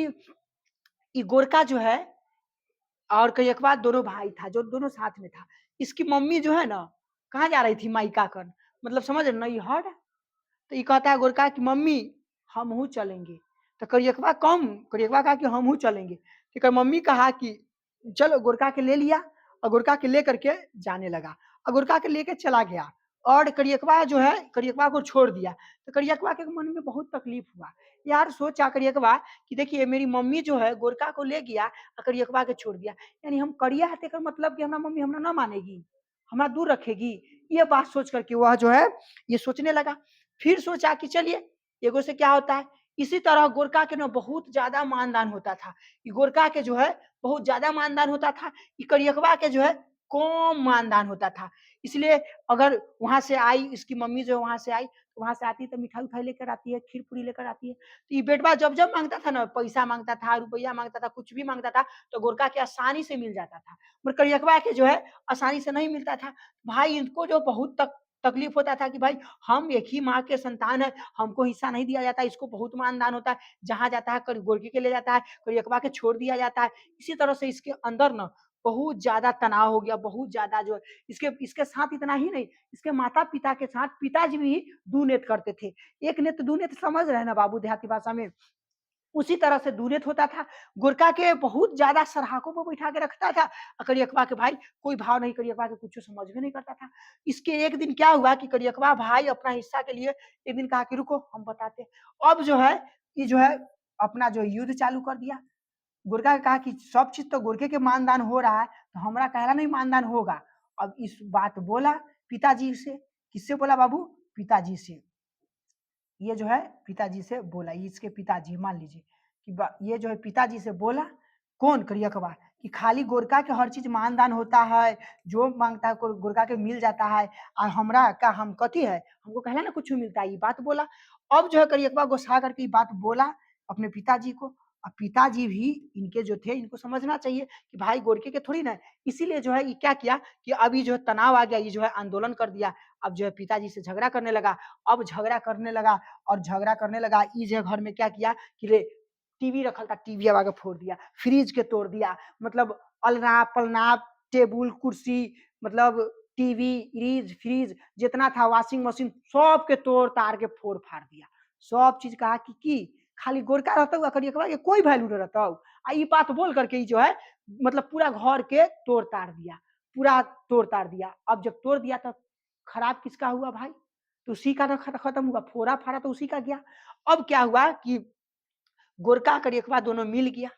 ये गोरका जो है और करियकवा दोनों भाई था, जो दोनों साथ में था। इसकी मम्मी जो है ना कहाँ जा रही थी, मायका कर, मतलब समझ रहे नैहर। तो ये कहता है गोरका कि मम्मी हमहू चलेंगे। तो करियकवा कम, करियकवा कहा कि हमहू चलेंगे। तो मम्मी कहा कि चलो, गोरका के ले लिया और गोरका के ले करके जाने लगा और गोरका के लेके चला गया और करियकवा जो है करियकवा को छोड़ दिया। तो करियकवा के मन में बहुत तकलीफ हुआ। यार सोचा करियकवा कि देखिए मेरी मम्मी जो है गोरका को ले गया और करियकवा के छोड़ दिया, यानी हम करिया है तेकर मतलब कि हमारा मम्मी हमरा ना मानेगी, हमारा दूर रखेगी। ये बात सोच करके वह जो है ये सोचने लगा। फिर सोचा कि चलिए एगो से क्या होता है। इसी तरह गोरका के ना बहुत ज्यादा मानदान होता था। ये गोरका के जो है बहुत ज्यादा मानदान होता था, ये करियकवा के जो है कम मानदान होता था। इसलिए अगर वहां से आई, इसकी मम्मी जो वहां से आई तो वहां से आती तो मिठाई उठाई लेकर आती है, खीर पूरी लेकर आती है। तो ये बेटवा जब जब मांगता था ना, पैसा मांगता था, रुपया मांगता था, कुछ भी मांगता था, तो गोरका के आसानी से मिल जाता था, मगर करियकवा के जो है आसानी से नहीं मिलता था। भाई इनको जो बहुत तकलीफ होता था कि भाई हम एक ही माँ के संतान है, हमको हिस्सा नहीं दिया जाता, इसको बहुत मानदान होता है, जहां जाता है गोरकी के ले जाता है, करियकवा के छोड़ दिया जाता है। इसी तरह से इसके अंदर ना बहुत ज्यादा तनाव हो गया, बहुत ज्यादा जो इसके इसके साथ इतना ही नहीं, इसके माता पिता के साथ पिताजी भी दुनेत करते थे। एक नेत दुनेत समझ रहे हैं ना बाबू देहाती भाषा में, उसी तरह से दूरित होता था। गोरका के बहुत ज्यादा सराहकों पर बैठा के रखता था, करियकवा के भाई कोई भाव नहीं, करियकवा के कुछ समझ में नहीं करता था। इसके एक दिन क्या हुआ कि करियकवा भाई अपना हिस्सा के लिए एक दिन कहा कि रुको हम बताते। अब जो है ये जो है अपना जो युद्ध चालू कर दिया। गोरका कहा कि सब चीज तो गोरखे के मानदान हो रहा है, तो हमारा कहला नहीं मानदान होगा। अब इस बात बोला पिताजी से, किससे बोला बाबू, पिताजी से। ये जो है पिताजी से बोला, ये इसके पिताजी मान लीजिए कि ये जो है पिताजी से बोला, कौन, करियकवा, कि खाली गोरका के हर चीज मानदान होता है, जो मांगता है गोरका के मिल जाता है, और हमरा का हम कथी है, हमको कहला ना कुछ मिलता है, ये बात बोला। अब जो है करियकवा गुस्सा करके ये बात बोला अपने पिताजी को। और पिताजी भी इनके जो थे, इनको समझना चाहिए कि भाई गोरके के थोड़ी ना, इसीलिए जो है ये क्या किया कि अभी जो है तनाव आ गया, ये जो है आंदोलन कर दिया। अब जो है पिताजी से झगड़ा करने लगा। अब झगड़ा करने लगा और झगड़ा करने लगा, इस घर में क्या किया कि ले टीवी रखल था, टीवी आगे फोड़ दिया, फ्रिज के तोड़ दिया, मतलब अलना पलना टेबुल कुर्सी, मतलब टीवी फ्रिज फ्रिज जितना था, वॉशिंग मशीन, सब के तोड़ तार के फोड़ फाड़ दिया। सब चीज कहा कि खाली गोरका रहता हुआ करियकवा के कोई वैल्यू नहीं रहता। आ ये बात बोल करके जो है मतलब पूरा घर के तोड़ ताड़ दिया, पूरा तोड़ ताड़ दिया। अब जब तोड़ दिया तो खराब किसका हुआ भाई, तो उसी का तो खत्म हुआ, फोड़ा फाड़ा तो उसी का गया। अब क्या हुआ कि गोरका करियकवा दोनों मिल गया।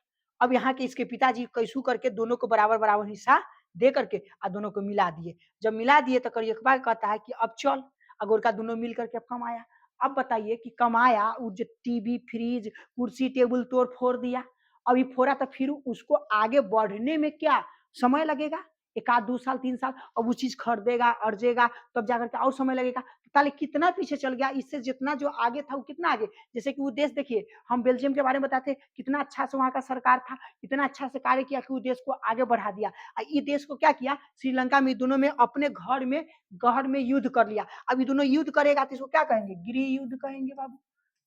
अब यहाँ के इसके पिताजी कैसू करके दोनों को बराबर बराबर हिस्सा दे करके और दोनों को मिला दिए। जब मिला दिए तो करियकवा कहता है कि अब चल, और गोरका दोनों मिल करके अब कमाया। अब बताइए कि कमाया, वो जो टीवी फ्रिज कुर्सी टेबल तोड़ फोड़ दिया, अभी फोड़ा तो फिर उसको आगे बढ़ने में क्या समय लगेगा, एक आध 2 साल 3 साल, अब वो चीज खरीदेगा अर्जेगा तब जाकर के और समय लगेगा। तो ताले कितना पीछे चल गया, इससे जितना जो आगे था वो कितना आगे। जैसे कि वो देश देखिए, हम बेल्जियम के बारे में बताते हैं, कितना अच्छा से वहां का सरकार था, इतना अच्छा से कार्य किया कि वो देश को आगे बढ़ा दिया। ये देश को क्या किया, श्रीलंका में दोनों में अपने घर में युद्ध कर लिया। अब ये दोनों युद्ध करेगा तो इसको क्या कहेंगे, गृह युद्ध कहेंगे बाबू,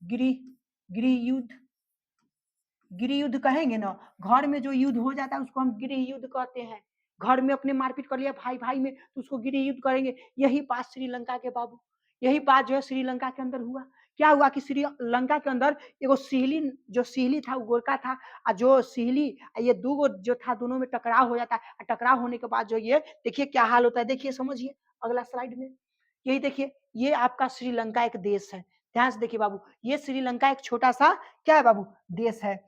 गृह गृह युद्ध, गृह युद्ध कहेंगे ना। घर में जो युद्ध हो जाता है उसको हम गृह युद्ध कहते हैं। घर में अपने मारपीट कर लिया भाई भाई में तो उसको गृह युद्ध करेंगे। यही बात श्रीलंका के बाबू, यही बात जो है श्रीलंका के अंदर हुआ। क्या हुआ कि श्रीलंका के अंदर एगो सिहली, जो सिहली था वो गोरका था, और जो सिहली ये दो जो था दोनों में टकराव हो जाता है। टकराव होने के बाद जो ये देखिए क्या हाल होता है, देखिए समझिए अगला स्लाइड में। यही देखिए, ये आपका श्रीलंका एक देश है, ध्यान से देखिए बाबू, ये श्रीलंका एक छोटा सा क्या है बाबू, देश है।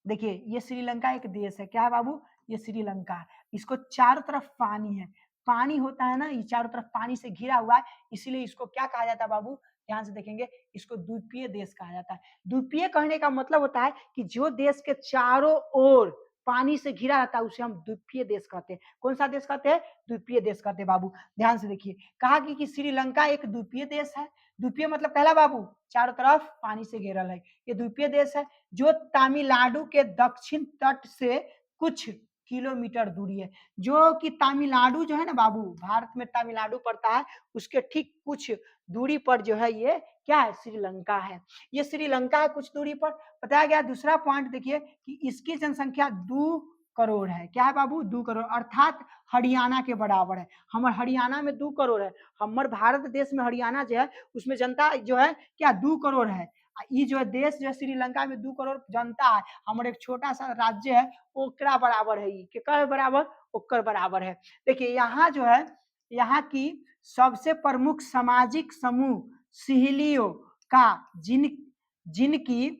देखिए ये श्रीलंका एक देश है, क्या है बाबू, ये श्रीलंका है। इसको चारों तरफ पानी है, पानी होता है ना, ये चारों तरफ पानी से घिरा हुआ है, इसीलिए इसको क्या कहा जाता है बाबू, ध्यान से देखेंगे, इसको द्वीपीय देश कहा जाता है। द्वीपीय कहने का मतलब होता है कि जो देश के चारों ओर पानी से घिरा रहता है उसे हम द्वीपीय देश कहते हैं। कौन सा देश कहते हैं, द्वीपीय देश कहते हैं बाबू। ध्यान से देखिए, कहा कि श्रीलंका एक द्वीपीय देश है। द्वीपीय मतलब पहला बाबू, चारों तरफ पानी से घेरल है, ये द्वीपीय देश है जो तमिलनाडु के दक्षिण तट से कुछ किलोमीटर दूरी है। जो कि तमिलनाडु जो है ना बाबू, भारत में तमिलनाडु पड़ता है, उसके ठीक कुछ दूरी पर जो है ये क्या है, श्रीलंका है। ये श्रीलंका है कुछ दूरी पर। बताया गया दूसरा पॉइंट देखिए कि इसकी जनसंख्या 2 करोड़ है। क्या है बाबू, 2 करोड़, अर्थात हरियाणा के बराबर है। हमारे हरियाणा में 2 करोड़ है, हमारे भारत देश में हरियाणा जो है उसमें जनता जो है क्या 2 करोड़ है। ये जो है देश जो है श्रीलंका में 2 करोड़ जनता है, हमारे एक छोटा सा राज्य है ओकरा बराबर है, ये केकर बराबर, ओकर बराबर है। देखिए यहाँ जो है, यहाँ की सबसे प्रमुख सामाजिक समूह सिहलियों का जिनकी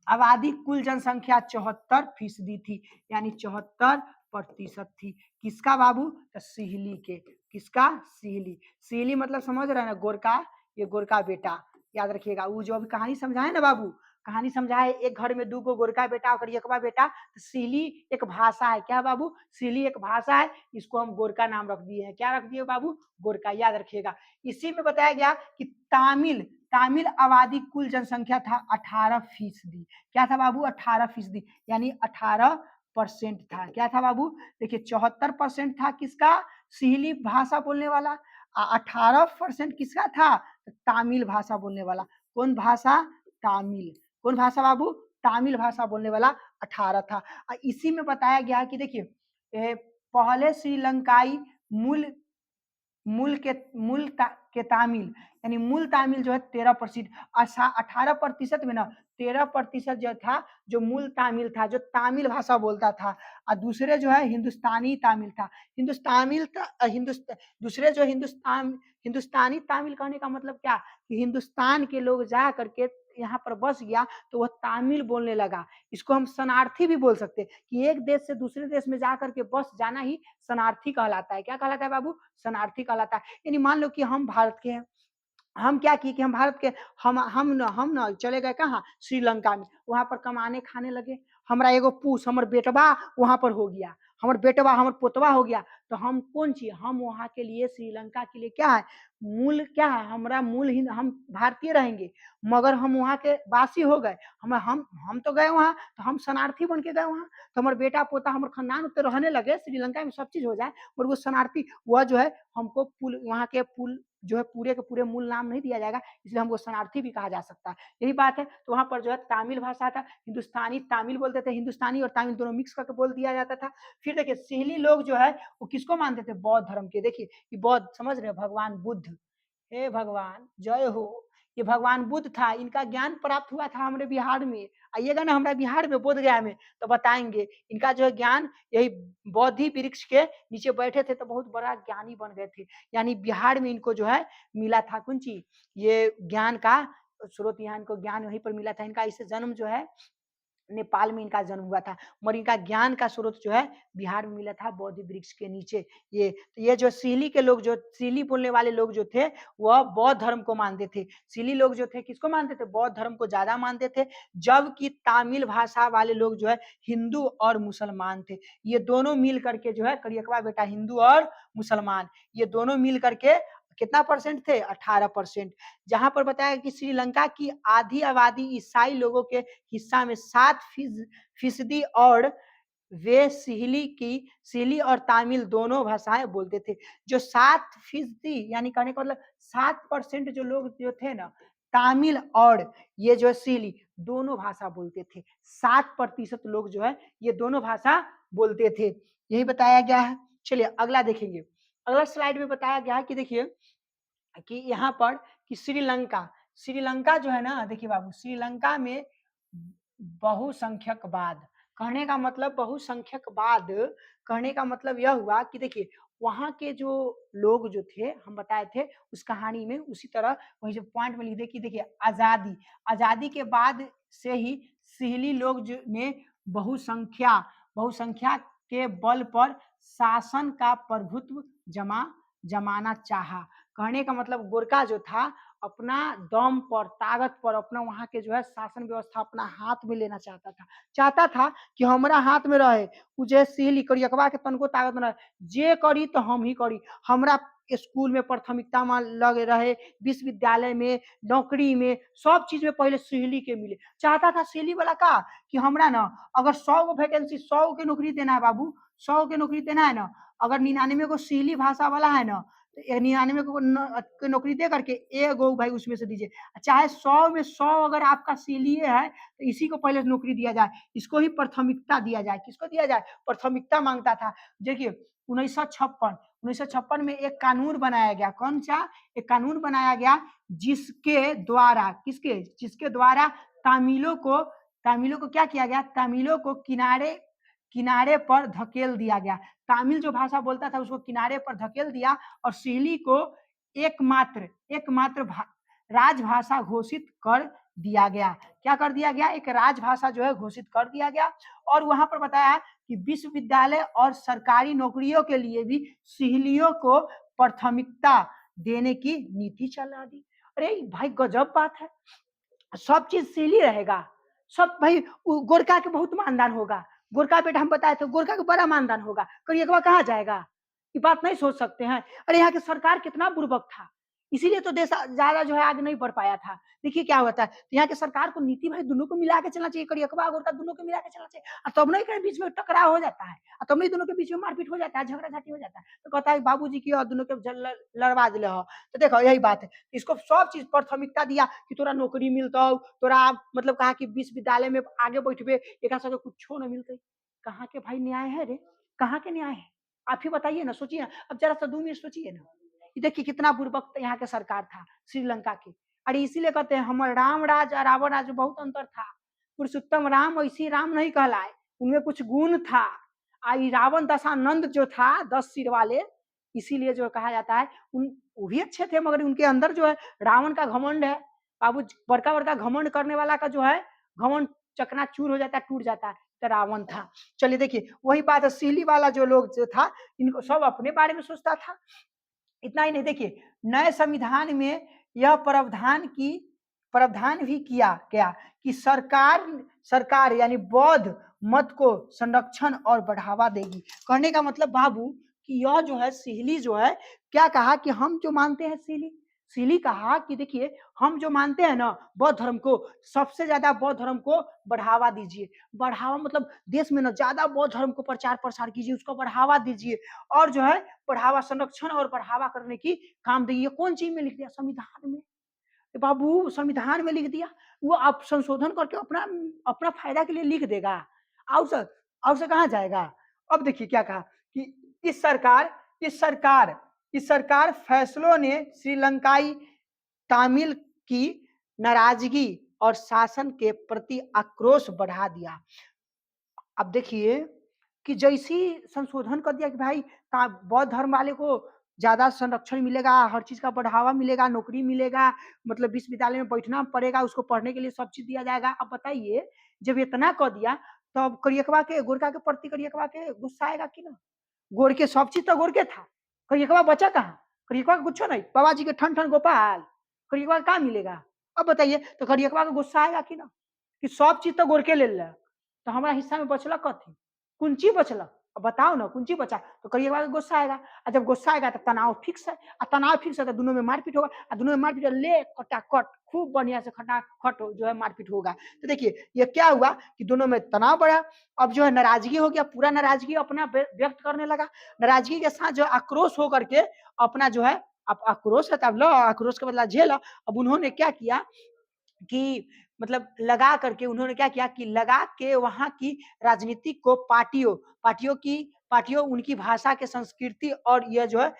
आबादी कुल जनसंख्या 74% थी, यानी 74% थी। किसका बाबू, तो सिहली के, किसका, सिहली। सिहली मतलब समझ रहे हैं ना, गोरका, ये गोरका बेटा, याद रखिएगा। वो जो अभी कहानी समझाए ना बाबू, कहानी समझाए एक घर में 2 गोरका बेटा और एकवा बेटा, तो सिहली एक भाषा है। क्या बाबू, सिहली एक भाषा है, इसको हम गोरका नाम रख दिए हैं। क्या रख दिए बाबू, गोरका, याद रखिएगा। इसी में बताया गया कि तामिल आबादी कुल जनसंख्या था 18%। क्या था बाबू, 18%, यानी 18% था। क्या था बाबू, देखिए 74% था किसका, सिहली भाषा बोलने वाला, 18% किसका था, तामिल भाषा बोलने वाला। कौन भाषा, तामिल। कौन भाषा बाबू, तामिल भाषा बोलने वाला 18 था। इसी में बताया गया कि देखिए पहले श्रीलंकाई मूल मूल के तामिल, यानी मूल तामिल जो है 13%, 18% में ना 13% जो था जो मूल तामिल था, जो तामिल भाषा बोलता था, और दूसरे जो है हिंदुस्तानी तामिल था। दूसरे जो हिंदुस्तानी तामिल कहने का मतलब क्या, कि हिंदुस्तान के लोग जा करके यहाँ पर बस गया तो वह तामिल बोलने लगा। इसको हम शरणार्थी भी बोल सकते हैं, कि एक देश से दूसरे देश में जा करके बस जाना ही शरणार्थी कहलाता है। क्या कहलाता है बाबू, शरणार्थी कहलाता है। यानी मान लो कि हम भारत के हैं, हम क्या किए कि हम भारत के, हम न चले गए कहाँ, श्रीलंका में, वहां पर कमाने खाने लगे। हमारा एगो पूछ, हमर बेटवा वहां पर हो गया, हमर बेटवा हमर पोतवा हो गया, तो हम कौन चीज, हम वहां के लिए श्रीलंका के लिए क्या है, मूल क्या है, हमारा मूल ही हम भारतीय रहेंगे, मगर हम वहाँ के वासी हो गए। हम तो गए वहाँ, तो हम शरणार्थी बन के गए वहाँ, तो हमारे बेटा पोता हमारे खानदान उत्तर रहने लगे, श्रीलंका में सब चीज हो जाए, और वो शरणार्थी वह जो है हमको पुल, वहाँ के पुल जो है पूरे के पूरे मूल नाम नहीं दिया जाएगा, इसलिए हमको शरणार्थी भी कहा जा सकता है। यही बात है। तो वहां पर जो है तामिल भाषा था, हिंदुस्तानी तामिल बोलते थे, हिंदुस्तानी और तामिल दोनों मिक्स करके बोल दिया जाता था। फिर देखिए सिहली लोग जो है वो किसको मानते थे, बौद्ध धर्म के। देखिए कि बौद्ध समझ रहे, भगवान बुद्ध, हे भगवान जय हो, ये भगवान बुद्ध था, इनका ज्ञान प्राप्त हुआ था हमारे बिहार में। आइएगा ना हमारे बिहार में, बोधगया में, तो बताएंगे इनका जो है ज्ञान यही बोधि वृक्ष के नीचे बैठे थे तो बहुत बड़ा ज्ञानी बन गए थे। यानी बिहार में इनको जो है मिला था कौन चीज, ये ज्ञान का स्रोत, यहाँ इनको ज्ञान वहीं पर मिला था। इनका इसे जन्म जो है नेपाल में इनका जन्म हुआ था, मगर इनका ज्ञान का स्रोत जो है बिहार में मिला था बोधि वृक्ष के नीचे। ये जो सिली के लोग, जो सिली बोलने वाले लोग जो थे, वह बौद्ध धर्म को मानते थे। सिली लोग जो थे किसको मानते थे, बौद्ध धर्म को ज्यादा मानते थे। जबकि तमिल भाषा वाले लोग जो है हिंदू और मुसलमान थे। ये दोनों मिल करके जो है करियकवा बेटा, हिंदू और मुसलमान, ये दोनों मिल करके कितना परसेंट थे, 18%। जहां पर बताया कि श्रीलंका की आधी आबादी ईसाई लोगों के हिस्सा में 7% और वे सिली और तमिल दोनों भाषाएं बोलते थे। जो 7% यानी कहने का मतलब 7% जो लोग जो थे ना, तमिल और ये जो सिली दोनों भाषा बोलते थे। 7% लोग जो है ये दोनों भाषा बोलते थे, यही बताया गया है। चलिए अगला देखेंगे। अगला स्लाइड में बताया गया है कि देखिए कि यहाँ पर कि श्रीलंका जो है ना, देखिए बाबू, श्रीलंका में बहुसंख्यकवाद, कहने का मतलब बहुसंख्यकवाद, कहने का मतलब यह हुआ कि देखिए वहां के जो लोग जो थे, हम बताए थे उस कहानी में, उसी तरह वही जो पॉइंट में लिख दे कि देखिए आजादी के बाद से ही सिहली लोग जो ने बहुसंख्या के बल पर शासन का प्रभुत्व जमाना चाहा। कहने का मतलब गोरखा जो था अपना दम पर, ताकत पर, अपना वहां के जो है शासन व्यवस्था अपना हाथ में लेना चाहता था कि हमारा हाथ में रहे। उजे सिहली करियकवा के तनको ताकत में रहे, जे करी तो हम ही करी, हमरा स्कूल में प्राथमिकता में लगे रहे, विश्वविद्यालय में, नौकरी में, सब चीज में पहले सिहली के मिले। चाहता था सिहली वाला का कि हमरा ना अगर 100 गो वैकेंसी, 100 के नौकरी देना है बाबू, 100 के नौकरी देना है ना, अगर 99 को सिहली भाषा वाला है ना, तो 99 को नौकरी दे करके एगो भाई उसमें से दीजिए। चाहे 100 में 100 अगर आपका सीलिए है तो इसी को पहले नौकरी दिया जाए, इसको ही प्राथमिकता दिया जाए। किसको दिया जाए, प्राथमिकता मांगता था। देखिए 1956 में एक कानून बनाया गया, कौन सा, एक कानून बनाया गया जिसके द्वारा तमिलों को क्या किया गया, तमिलों को किनारे पर धकेल दिया गया। तमिल जो भाषा बोलता था उसको किनारे पर धकेल दिया और सिहली को एकमात्र राजभाषा घोषित कर दिया गया। क्या कर दिया गया, एक राजभाषा जो है घोषित कर दिया गया। और वहां पर बताया कि विश्वविद्यालय और सरकारी नौकरियों के लिए भी सिहलियों को प्राथमिकता देने की नीति चला दी। अरे भाई गजब बात है, सब चीज सिहली रहेगा, सब भाई गोरखा के बहुत मानदान होगा, गोरखा बेटा हम बताए थे गोरखा का बड़ा मानदान होगा, करियकवा कहाँ जाएगा, ये बात नहीं सोच सकते हैं। अरे यहाँ की सरकार कितना बुर्बक था, इसीलिए तो देश ज्यादा जो है आगे नहीं बढ़ पाया था। देखिए क्या होता है, तो यहाँ के सरकार को नीति भाई दोनों को मिला के चलना चाहिए, करियकवा गोरखा दोनों को मिला के चलना चाहिए। और तब नहीं बीच में टकराव हो जाता है, और तब नहीं दोनों के बीच में मारपीट हो जाता है, झगड़ा झाटी हो जाता है, तो कहता है बाबूजी की और दोनों के लड़वा दिले हो। तो देखो यही बात है, इसको सब चीज प्राथमिकता दिया कि तोरा नौकरी मिलता, तोरा मतलब कहा कि विश्वविद्यालय में आगे बैठबे, एक कुछ न मिलते। कहाँ के भाई न्याय है रे, कहाँ के न्याय है, आप ही बताइए ना, सोचिए ना, अब जरा सा 2 मिनट सोचिए ना। देखिए कितना बुर्बक यहाँ के सरकार था श्रीलंका की। अरे इसीलिए कहते हैं हमारे राम राज और रावण राज बहुत अंतर था। पुरुषोत्तम राम ऐसी राम नहीं कहलाए, उनमें कुछ गुण था। आई रावण दशानंद जो था 10 सिर वाले, इसीलिए जो कहा जाता है उन वो भी अच्छे थे, मगर उनके अंदर जो है रावण का घमंड है बाबू, बड़का बड़का घमंड करने वाला का जो है घमंड चकनाचूर हो जाता है, टूट जाता है, तो रावण था। चलिए देखिए वही बात है, सिहली वाला जो लोग जो था इनको सब अपने बारे में सोचता था। इतना ही नहीं, देखिए नए संविधान में यह प्रावधान भी किया गया कि सरकार यानी बौद्ध मत को संरक्षण और बढ़ावा देगी। कहने का मतलब बाबू कि यह जो है सिहली जो है क्या कहा कि हम जो मानते हैं सिहली कहा कि देखिए हम जो मानते हैं ना बौद्ध धर्म को, सबसे ज्यादा बौद्ध धर्म को बढ़ावा दीजिए। बढ़ावा मतलब देश में ना ज्यादा बौद्ध धर्म को प्रचार प्रसार कीजिए, उसको बढ़ावा दीजिए, और जो है बढ़ावा, संरक्षण और बढ़ावा करने की काम देगी। कौन चीज में लिख दिया, संविधान में बाबू, संविधान में लिख दिया। वो आप संशोधन करके अपना फायदा के लिए लिख देगा, और से कहाँ जाएगा। अब देखिए क्या कहा कि इस सरकार फैसलों ने श्रीलंकाई तमिल की नाराजगी और शासन के प्रति आक्रोश बढ़ा दिया। अब देखिए कि जैसे ही संशोधन कर दिया कि भाई बौद्ध धर्म वाले को ज़्यादा संरक्षण मिलेगा, हर चीज़ का बढ़ावा मिलेगा, नौकरी मिलेगा, मतलब विश्वविद्यालय में बैठना पड़ेगा, उसको पढ़ने के लिए सब चीज़ दिया जाएगा। अब बताइए जब इतना कर दिया तो अब करियकवा के गोरखा के प्रति करियकवा के गुस्सा आएगा कि ना? गोर के सब चीज़ तो गोर के था। करियकवा बचा कहाँ? करियकवा का कुछो नहीं। बाबा जी के ठन ठन गोपाल, करियकवा का मिलेगा? अब बताइए तो करियकवा का गुस्सा आएगा कि ना? कि सब चीज़ तो गोर के ले ले। तो हमारा हिस्सा में बचला कथी? कुंची बचला? अब बताओ ना कुंची बचा? तो करियकवा का गुस्सा आएगा और जब गुस्सा आएगा तो तनाव फिक्स है और तनाव फिक्स है तो दोनों में मारपीट होगा और दोनों में मारपीट ले कटाकट खूब बढ़िया से खटाखट जो है मारपीट होगा। तो देखिए ये क्या हुआ कि दोनों में तनाव बढ़ा। अब जो है नाराजगी हो गया, पूरा नाराजगी अपना व्यक्त करने लगा। नाराजगी के साथ जो आक्रोश हो करके अपना जो है अब आक्रोश है तब लो, आक्रोश का बदला झेलो। अब उन्होंने क्या किया कि मतलब लगा करके उन्होंने क्या किया कि लगा के वहाँ की राजनीतिक को पार्टियों उनकी भाषा के संस्कृति और यह जो है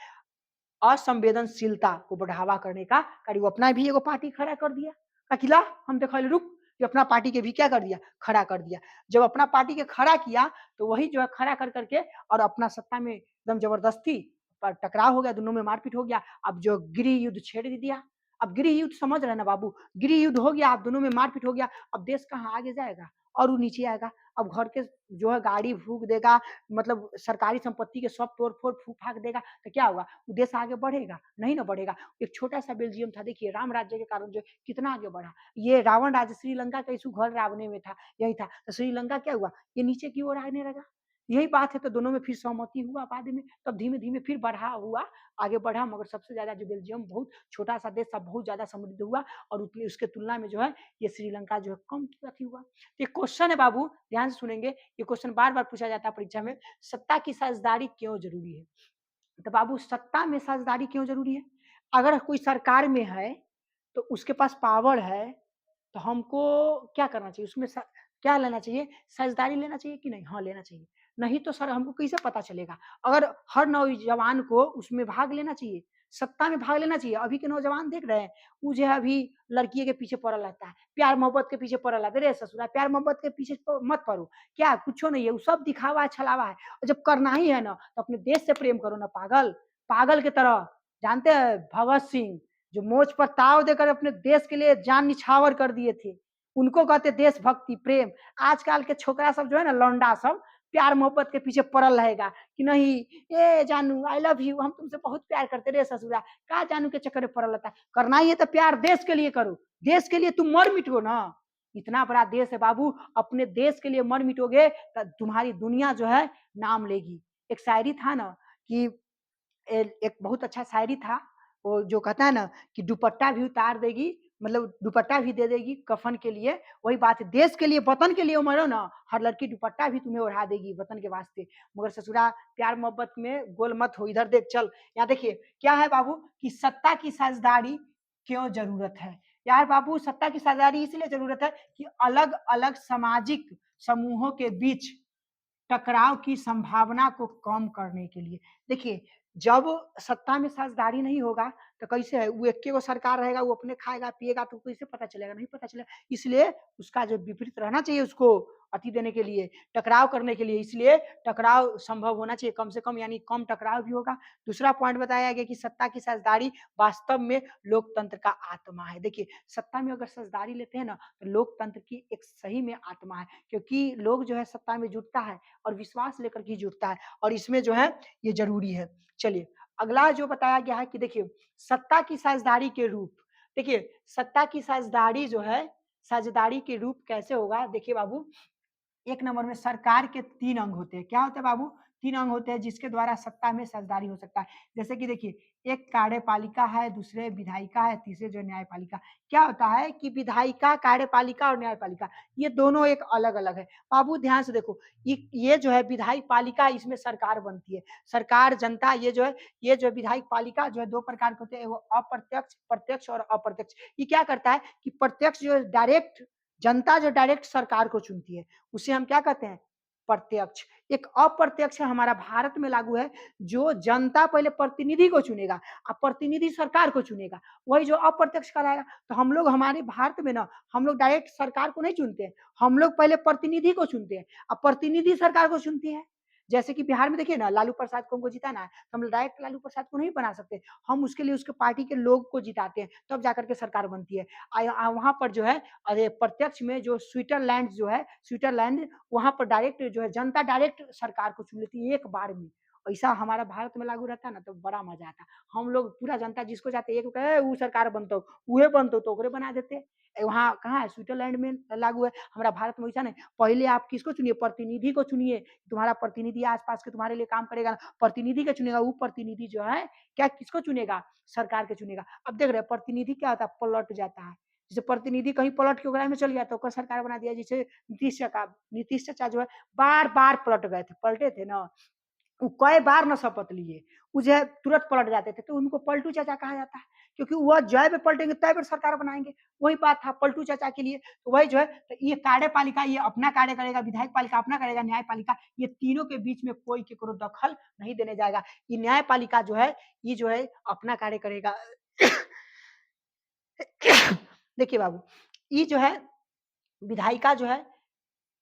असंवेदनशीलता को बढ़ावा करने का कार्य वो अपना भी एगो पार्टी खड़ा कर दिया। अकेला हम देखो रुक कि अपना पार्टी के भी क्या कर दिया खड़ा कर दिया। जब अपना पार्टी के खड़ा किया तो वही जो है खड़ा कर करके और अपना सत्ता में एकदम जबरदस्ती पर टकराव हो गया, दोनों में मारपीट हो गया। अब जो गृह युद्ध छेड़ दिया। अब गृह युद्ध समझ रहे ना बाबू, गृह युद्ध हो गया, अब दोनों में मारपीट हो गया। अब देश कहाँ आगे जाएगा और वो नीचे आएगा। अब घर के जो है गाड़ी फूक देगा, मतलब सरकारी संपत्ति के सब तोड़ फोड़ फूक फाक देगा तो क्या होगा? देश आगे बढ़ेगा? नहीं ना बढ़ेगा। एक छोटा-सा बेल्जियम था, देखिए राम राज्य के कारण जो कितना आगे बढ़ा। ये रावण राज्य श्रीलंका का इश्यू घर रावणे में था, यही था। तो श्रीलंका क्या हुआ? ये नीचे की ओर आने लगा। यही बात है तो दोनों में फिर सहमति हुआ बाद में, तब धीमे-धीमे फिर बढ़ा हुआ, आगे बढ़ा मगर सबसे ज़्यादा जो बेल्जियम बहुत छोटा-सा देश था, बहुत ज़्यादा समृद्ध हुआ और उतनी उसके तुलना में जो है ये श्रीलंका जो है कम अथी हुआ। तो एक क्वेश्चन है बाबू, ध्यान से सुनेंगे, ये क्वेश्चन बार-बार पूछा जाता है परीक्षा में, सत्ता की साझेदारी क्यों ज़रूरी है? तो बाबू सत्ता में साझेदारी क्यों ज़रूरी है? अगर कोई सरकार में है, तो उसके पास पावर है, तो हमको क्या करना चाहिए? उसमें क्या लेना चाहिए? साझेदारी लेना चाहिए कि नहीं? हाँ, लेना चाहिए। नहीं तो सर हमको कैसे पता चलेगा? अगर हर नौजवान को उसमें भाग लेना चाहिए, सत्ता में भाग लेना चाहिए। अभी के नौजवान देख रहे हैं, वो जो है अभी लड़कियों के पीछे पड़ल रहता है, प्यार-मोहब्बत के पीछे पड़ल रहता है। अरे ससुरा प्यार-मोहब्बत के पीछे मत पड़ो। क्या? कुछो नहीं है, वो सब दिखावा है, छलावा है। और जब करना ही है ना, तो अपने देश से प्रेम करो ना पागल। पागल की तरह जानते हैं भगत सिंह जो मोच पर ताव देकर अपने देश के लिए जान निछावर कर दिए थे, उनको कहते देशभक्ति, प्रेम। आजकल के छोकरा सब जो है ना लौंडा सब प्यार मोहब्बत के पीछे पड़ल रहेगा कि नहीं ए जानू आई लव यू हम तुमसे बहुत प्यार करते रे ससुरा, का जानू के चक्कर में पड़ल रहता है। करना ही है तो प्यार देश के लिए करो, देश के लिए तुम मर मिटो ना। इतना बड़ा देश है बाबू, अपने देश के लिए मर मिटोगे तो तुम्हारी दुनिया जो है नाम लेगी। एक शायरी था ना कि एक बहुत अच्छा शायरी था, वो जो कहता है ना कि दुपट्टा भी उतार देगी, मतलब दुपट्टा भी दे देगी कफ़न के लिए, वही बात है देश के लिए, वतन के लिए मरो ना, हर लड़की दुपट्टा भी तुम्हें ओढ़ा देगी वतन के वास्ते। मगर ससुरा प्यार मोहब्बत में गोल मत हो, इधर देख चल। यहाँ देखिए क्या है बाबू कि सत्ता की साझेदारी क्यों ज़रूरत है? यार बाबू सत्ता की साझेदारी इसलिए ज़रूरत है कि अलग-अलग सामाजिक समूहों के बीच टकराव की संभावना को कम करने के लिए। देखिए, जब सत्ता में साझेदारी नहीं होगा, तो कैसे है? वो एक्के गो सरकार रहेगा, वो अपने खाएगा, पिएगा, तो कैसे पता चलेगा? नहीं पता चलेगा। इसलिए उसका जो विपरीत रहना चाहिए उसको अति देने के लिए, टकराव करने के लिए, इसलिए टकराव संभव होना चाहिए कम से कम यानी कम टकराव भी होगा। दूसरा पॉइंट बताया गया कि सत्ता की साझेदारी वास्तव में लोकतंत्र का आत्मा है। देखिए, सत्ता में अगर साझेदारी लेते हैं ना, तो लोकतंत्र की एक सही में आत्मा है, क्योंकि लोग जो है सत्ता में जुटता है और विश्वास लेकर के जुटता है और इसमें जो है ये ज़रूरी है। चलिए, अगला जो बताया गया है कि देखिए सत्ता की साझेदारी के रूप, देखिए सत्ता की साझेदारी जो है, साझेदारी के रूप कैसे होगा? देखिए बाबू, एक नंबर में सरकार के 3 अंग होते हैं। क्या होता है बाबू? 3 अंग होते हैं जिसके द्वारा सत्ता में साझेदारी हो सकता है। जैसे कि देखिए, एक कार्यपालिका है, दूसरे विधायिका है, तीसरे जो है न्यायपालिका। क्या होता है कि विधायिका, कार्यपालिका और न्यायपालिका ये दोनों एक अलग-अलग है। बाबू ध्यान से देखो, ये जो है विधायिक पालिका इसमें सरकार बनती है। सरकार, जनता ये जो है विधायिक पालिका जो है 2 प्रकार के होते हैं, वो अप्रत्यक्ष, प्रत्यक्ष और अप्रत्यक्ष। ये क्या करता है कि प्रत्यक्ष जो है डायरेक्ट जनता जो डायरेक्ट सरकार को चुनती है, उसे हम क्या कहते हैं? प्रत्यक्ष। एक अप्रत्यक्ष हमारा भारत में लागू है, जो जनता पहले प्रतिनिधि को चुनेगा और प्रतिनिधि सरकार को चुनेगा, वही जो अप्रत्यक्ष कराएगा। तो हम लोग हमारे भारत में ना, हम लोग डायरेक्ट सरकार को नहीं चुनते हैं, हम लोग पहले प्रतिनिधि को चुनते हैं और प्रतिनिधि सरकार को चुनती है। जैसे कि बिहार में देखिए ना, लालू प्रसाद को हमको जिताना है, तो हम डायरेक्ट लालू प्रसाद को नहीं बना सकते, हम उसके लिए उसके पार्टी के लोग को जिताते हैं, तब जाकर के सरकार बनती है। वहां पर जो है, अरे प्रत्यक्ष में जो स्विट्जरलैंड जो है, स्विट्जरलैंड, वहां पर डायरेक्ट जो है जनता डायरेक्ट सरकार को चुन लेती है एक बार में। ऐसा हमारा भारत में लागू रहता ना तो बड़ा मजा आता। हम लोग पूरा जनता जिसको चाहते एक कहे वो सरकार बनतो, उहे बनतो तो ओकरे बना देते। वहाँ कहाँ है, स्विट्जरलैंड में लागू है, हमारा भारत में वैसा नहीं। पहले आप किसको चुनिए, प्रतिनिधि को चुनिए, तुम्हारा प्रतिनिधि आसपास के तुम्हारे लिए काम करेगा, प्रतिनिधि का चुनेगा, वो प्रतिनिधि जो है क्या किसको चुनेगा, सरकार के चुनेगा। अब देख रहे प्रतिनिधि क्या होता है, पलट जाता है। जैसे प्रतिनिधि कहीं पलट के ओकरा में चल गया तो ओकर सरकार बना दिया। जैसे नीतीश चाचा जो है बार बार पलट गए थे, पलटे थे ना, वो कई बार न शपथ लिए, वो जो है तुरंत पलट जाते थे, तो उनको पलटू चाचा कहा जाता है, क्योंकि वह जय पे पलटेंगे तय पर सरकार बनाएंगे। वही बात था पलटू चाचा के लिए। तो वही जो है, तो ये कार्यपालिका ये अपना कार्य करेगा, विधायक पालिका अपना करेगा, न्यायपालिका, ये तीनों के बीच में कोई केकरो दखल नहीं देने जाएगा। ये न्यायपालिका जो है, ये जो है अपना कार्य करेगा। देखिए बाबू, ये जो है विधायिका जो है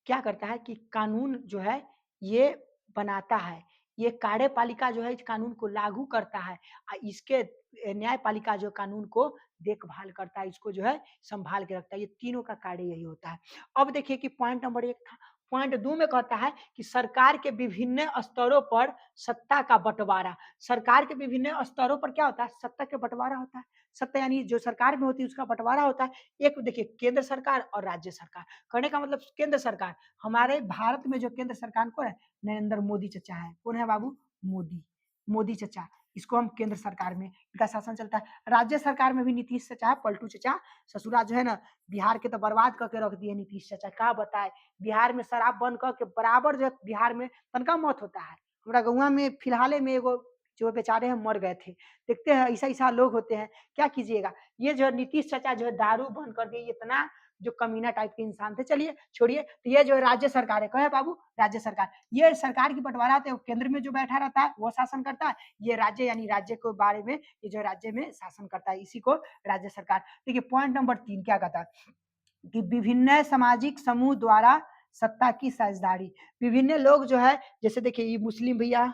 क्या करता है कि कानून जो है ये बनाता है, ये कार्यपालिका जो है इस कानून को लागू करता है, इसके न्यायपालिका जो कानून को देखभाल करता है, इसको जो है संभाल के रखता है। ये तीनों का कार्य यही होता है। अब देखिए कि पॉइंट नंबर 1 था, पॉइंट 2 में कहता है कि सरकार के विभिन्न स्तरों पर सत्ता का बंटवारा। सरकार के विभिन्न स्तरों पर क्या होता है, सत्ता का बंटवारा होता है। सत्ता यानी जो सरकार में होती है उसका बंटवारा होता है। एक देखिए केंद्र सरकार और राज्य सरकार। कहने का मतलब केंद्र सरकार, हमारे भारत में जो केंद्र सरकार कौन है, नरेंद्र मोदी चचा है। कौन है बाबू, मोदी, मोदी चचा, इसको हम केंद्र सरकार में इनका शासन चलता है। राज्य सरकार में भी नीतीश चचा है, पलटू चचा, ससुरा जो है ना बिहार के तो बर्बाद करके रख दिए नीतीश चचा। क्या बताए, बिहार में शराब बंद करके बराबर जो बिहार में तनका मौत होता है। हमारा गौवा में फिलहाल में एगो जो बेचारे हैं मर गए थे। देखते हैं ऐसा ऐसा लोग होते हैं, क्या कीजिएगा। ये जो नीतीश चचा जो है दारू बंद कर दिए, इतना जो कमीना टाइप के इंसान थे। चलिए छोड़िए, तो ये जो राज्य सरकार है, कहे बाबू राज्य सरकार, ये सरकार की बंटवारा होता है, केंद्र में जो बैठा रहता है वो शासन करता है, ये राज्य यानी राज्य के बारे में ये जो राज्य में शासन करता है, इसी को राज्य सरकार। देखिए पॉइंट नंबर 3 क्या कहता है कि विभिन्न सामाजिक समूह द्वारा सत्ता की साझेदारी। विभिन्न लोग जो है, जैसे देखिए ये मुस्लिम भैया,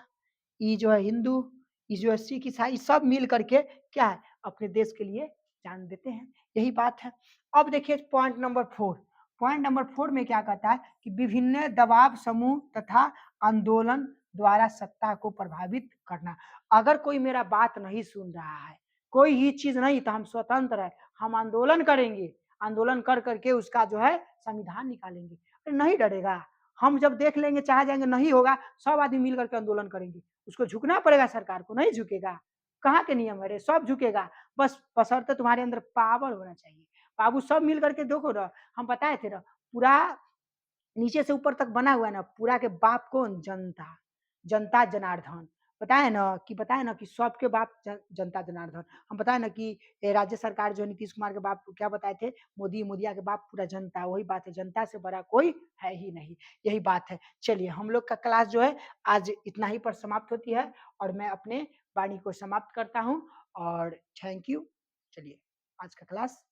ये जो है हिंदू, ये जो है सिख ईसाई, सब मिल करके क्या है अपने देश के लिए जान देते हैं, यही बात है। अब देखिए पॉइंट नंबर 4, पॉइंट नंबर 4 में क्या कहता है कि विभिन्न दबाव समूह तथा आंदोलन द्वारा सत्ता को प्रभावित करना। अगर कोई मेरा बात नहीं सुन रहा है, कोई ही चीज नहीं, तो हम स्वतंत्र है, हम आंदोलन करेंगे, आंदोलन कर करके उसका जो है संविधान निकालेंगे। अरे नहीं डरेगा, हम जब देख लेंगे चाह जाएंगे नहीं होगा, सब आदमी मिल करके आंदोलन करेंगे, उसको झुकना पड़ेगा, सरकार को नहीं झुकेगा। कहाँ के नियम है रे, सब झुकेगा, बस बशर्ते तुम्हारे अंदर पावर होना चाहिए। बाबू सब मिल करके देखो ना, हम बताए थे ना, पूरा नीचे से ऊपर तक बना हुआ है ना, पूरा के बाप कौन, जनता, जनता जनार्दन। बताए ना कि सबके बाप जनता जनार्दन। हम बताए ना कि राज्य सरकार जो नीतीश कुमार के बाप क्या बताए थे, मोदी, मोदिया के बाप पूरा जनता। वही बात है, जनता से बड़ा कोई है ही नहीं, यही बात है। चलिए हम लोग का क्लास जो है आज इतना ही पर समाप्त होती है, और मैं अपने वाणी को समाप्त करता हूँ, और थैंक यू। चलिए आज का क्लास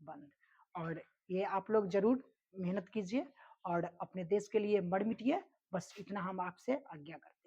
बंद। और ये आप लोग जरूर मेहनत कीजिए और अपने देश के लिए मर मिटिए, बस इतना हम आपसे आज्ञा करते हैं।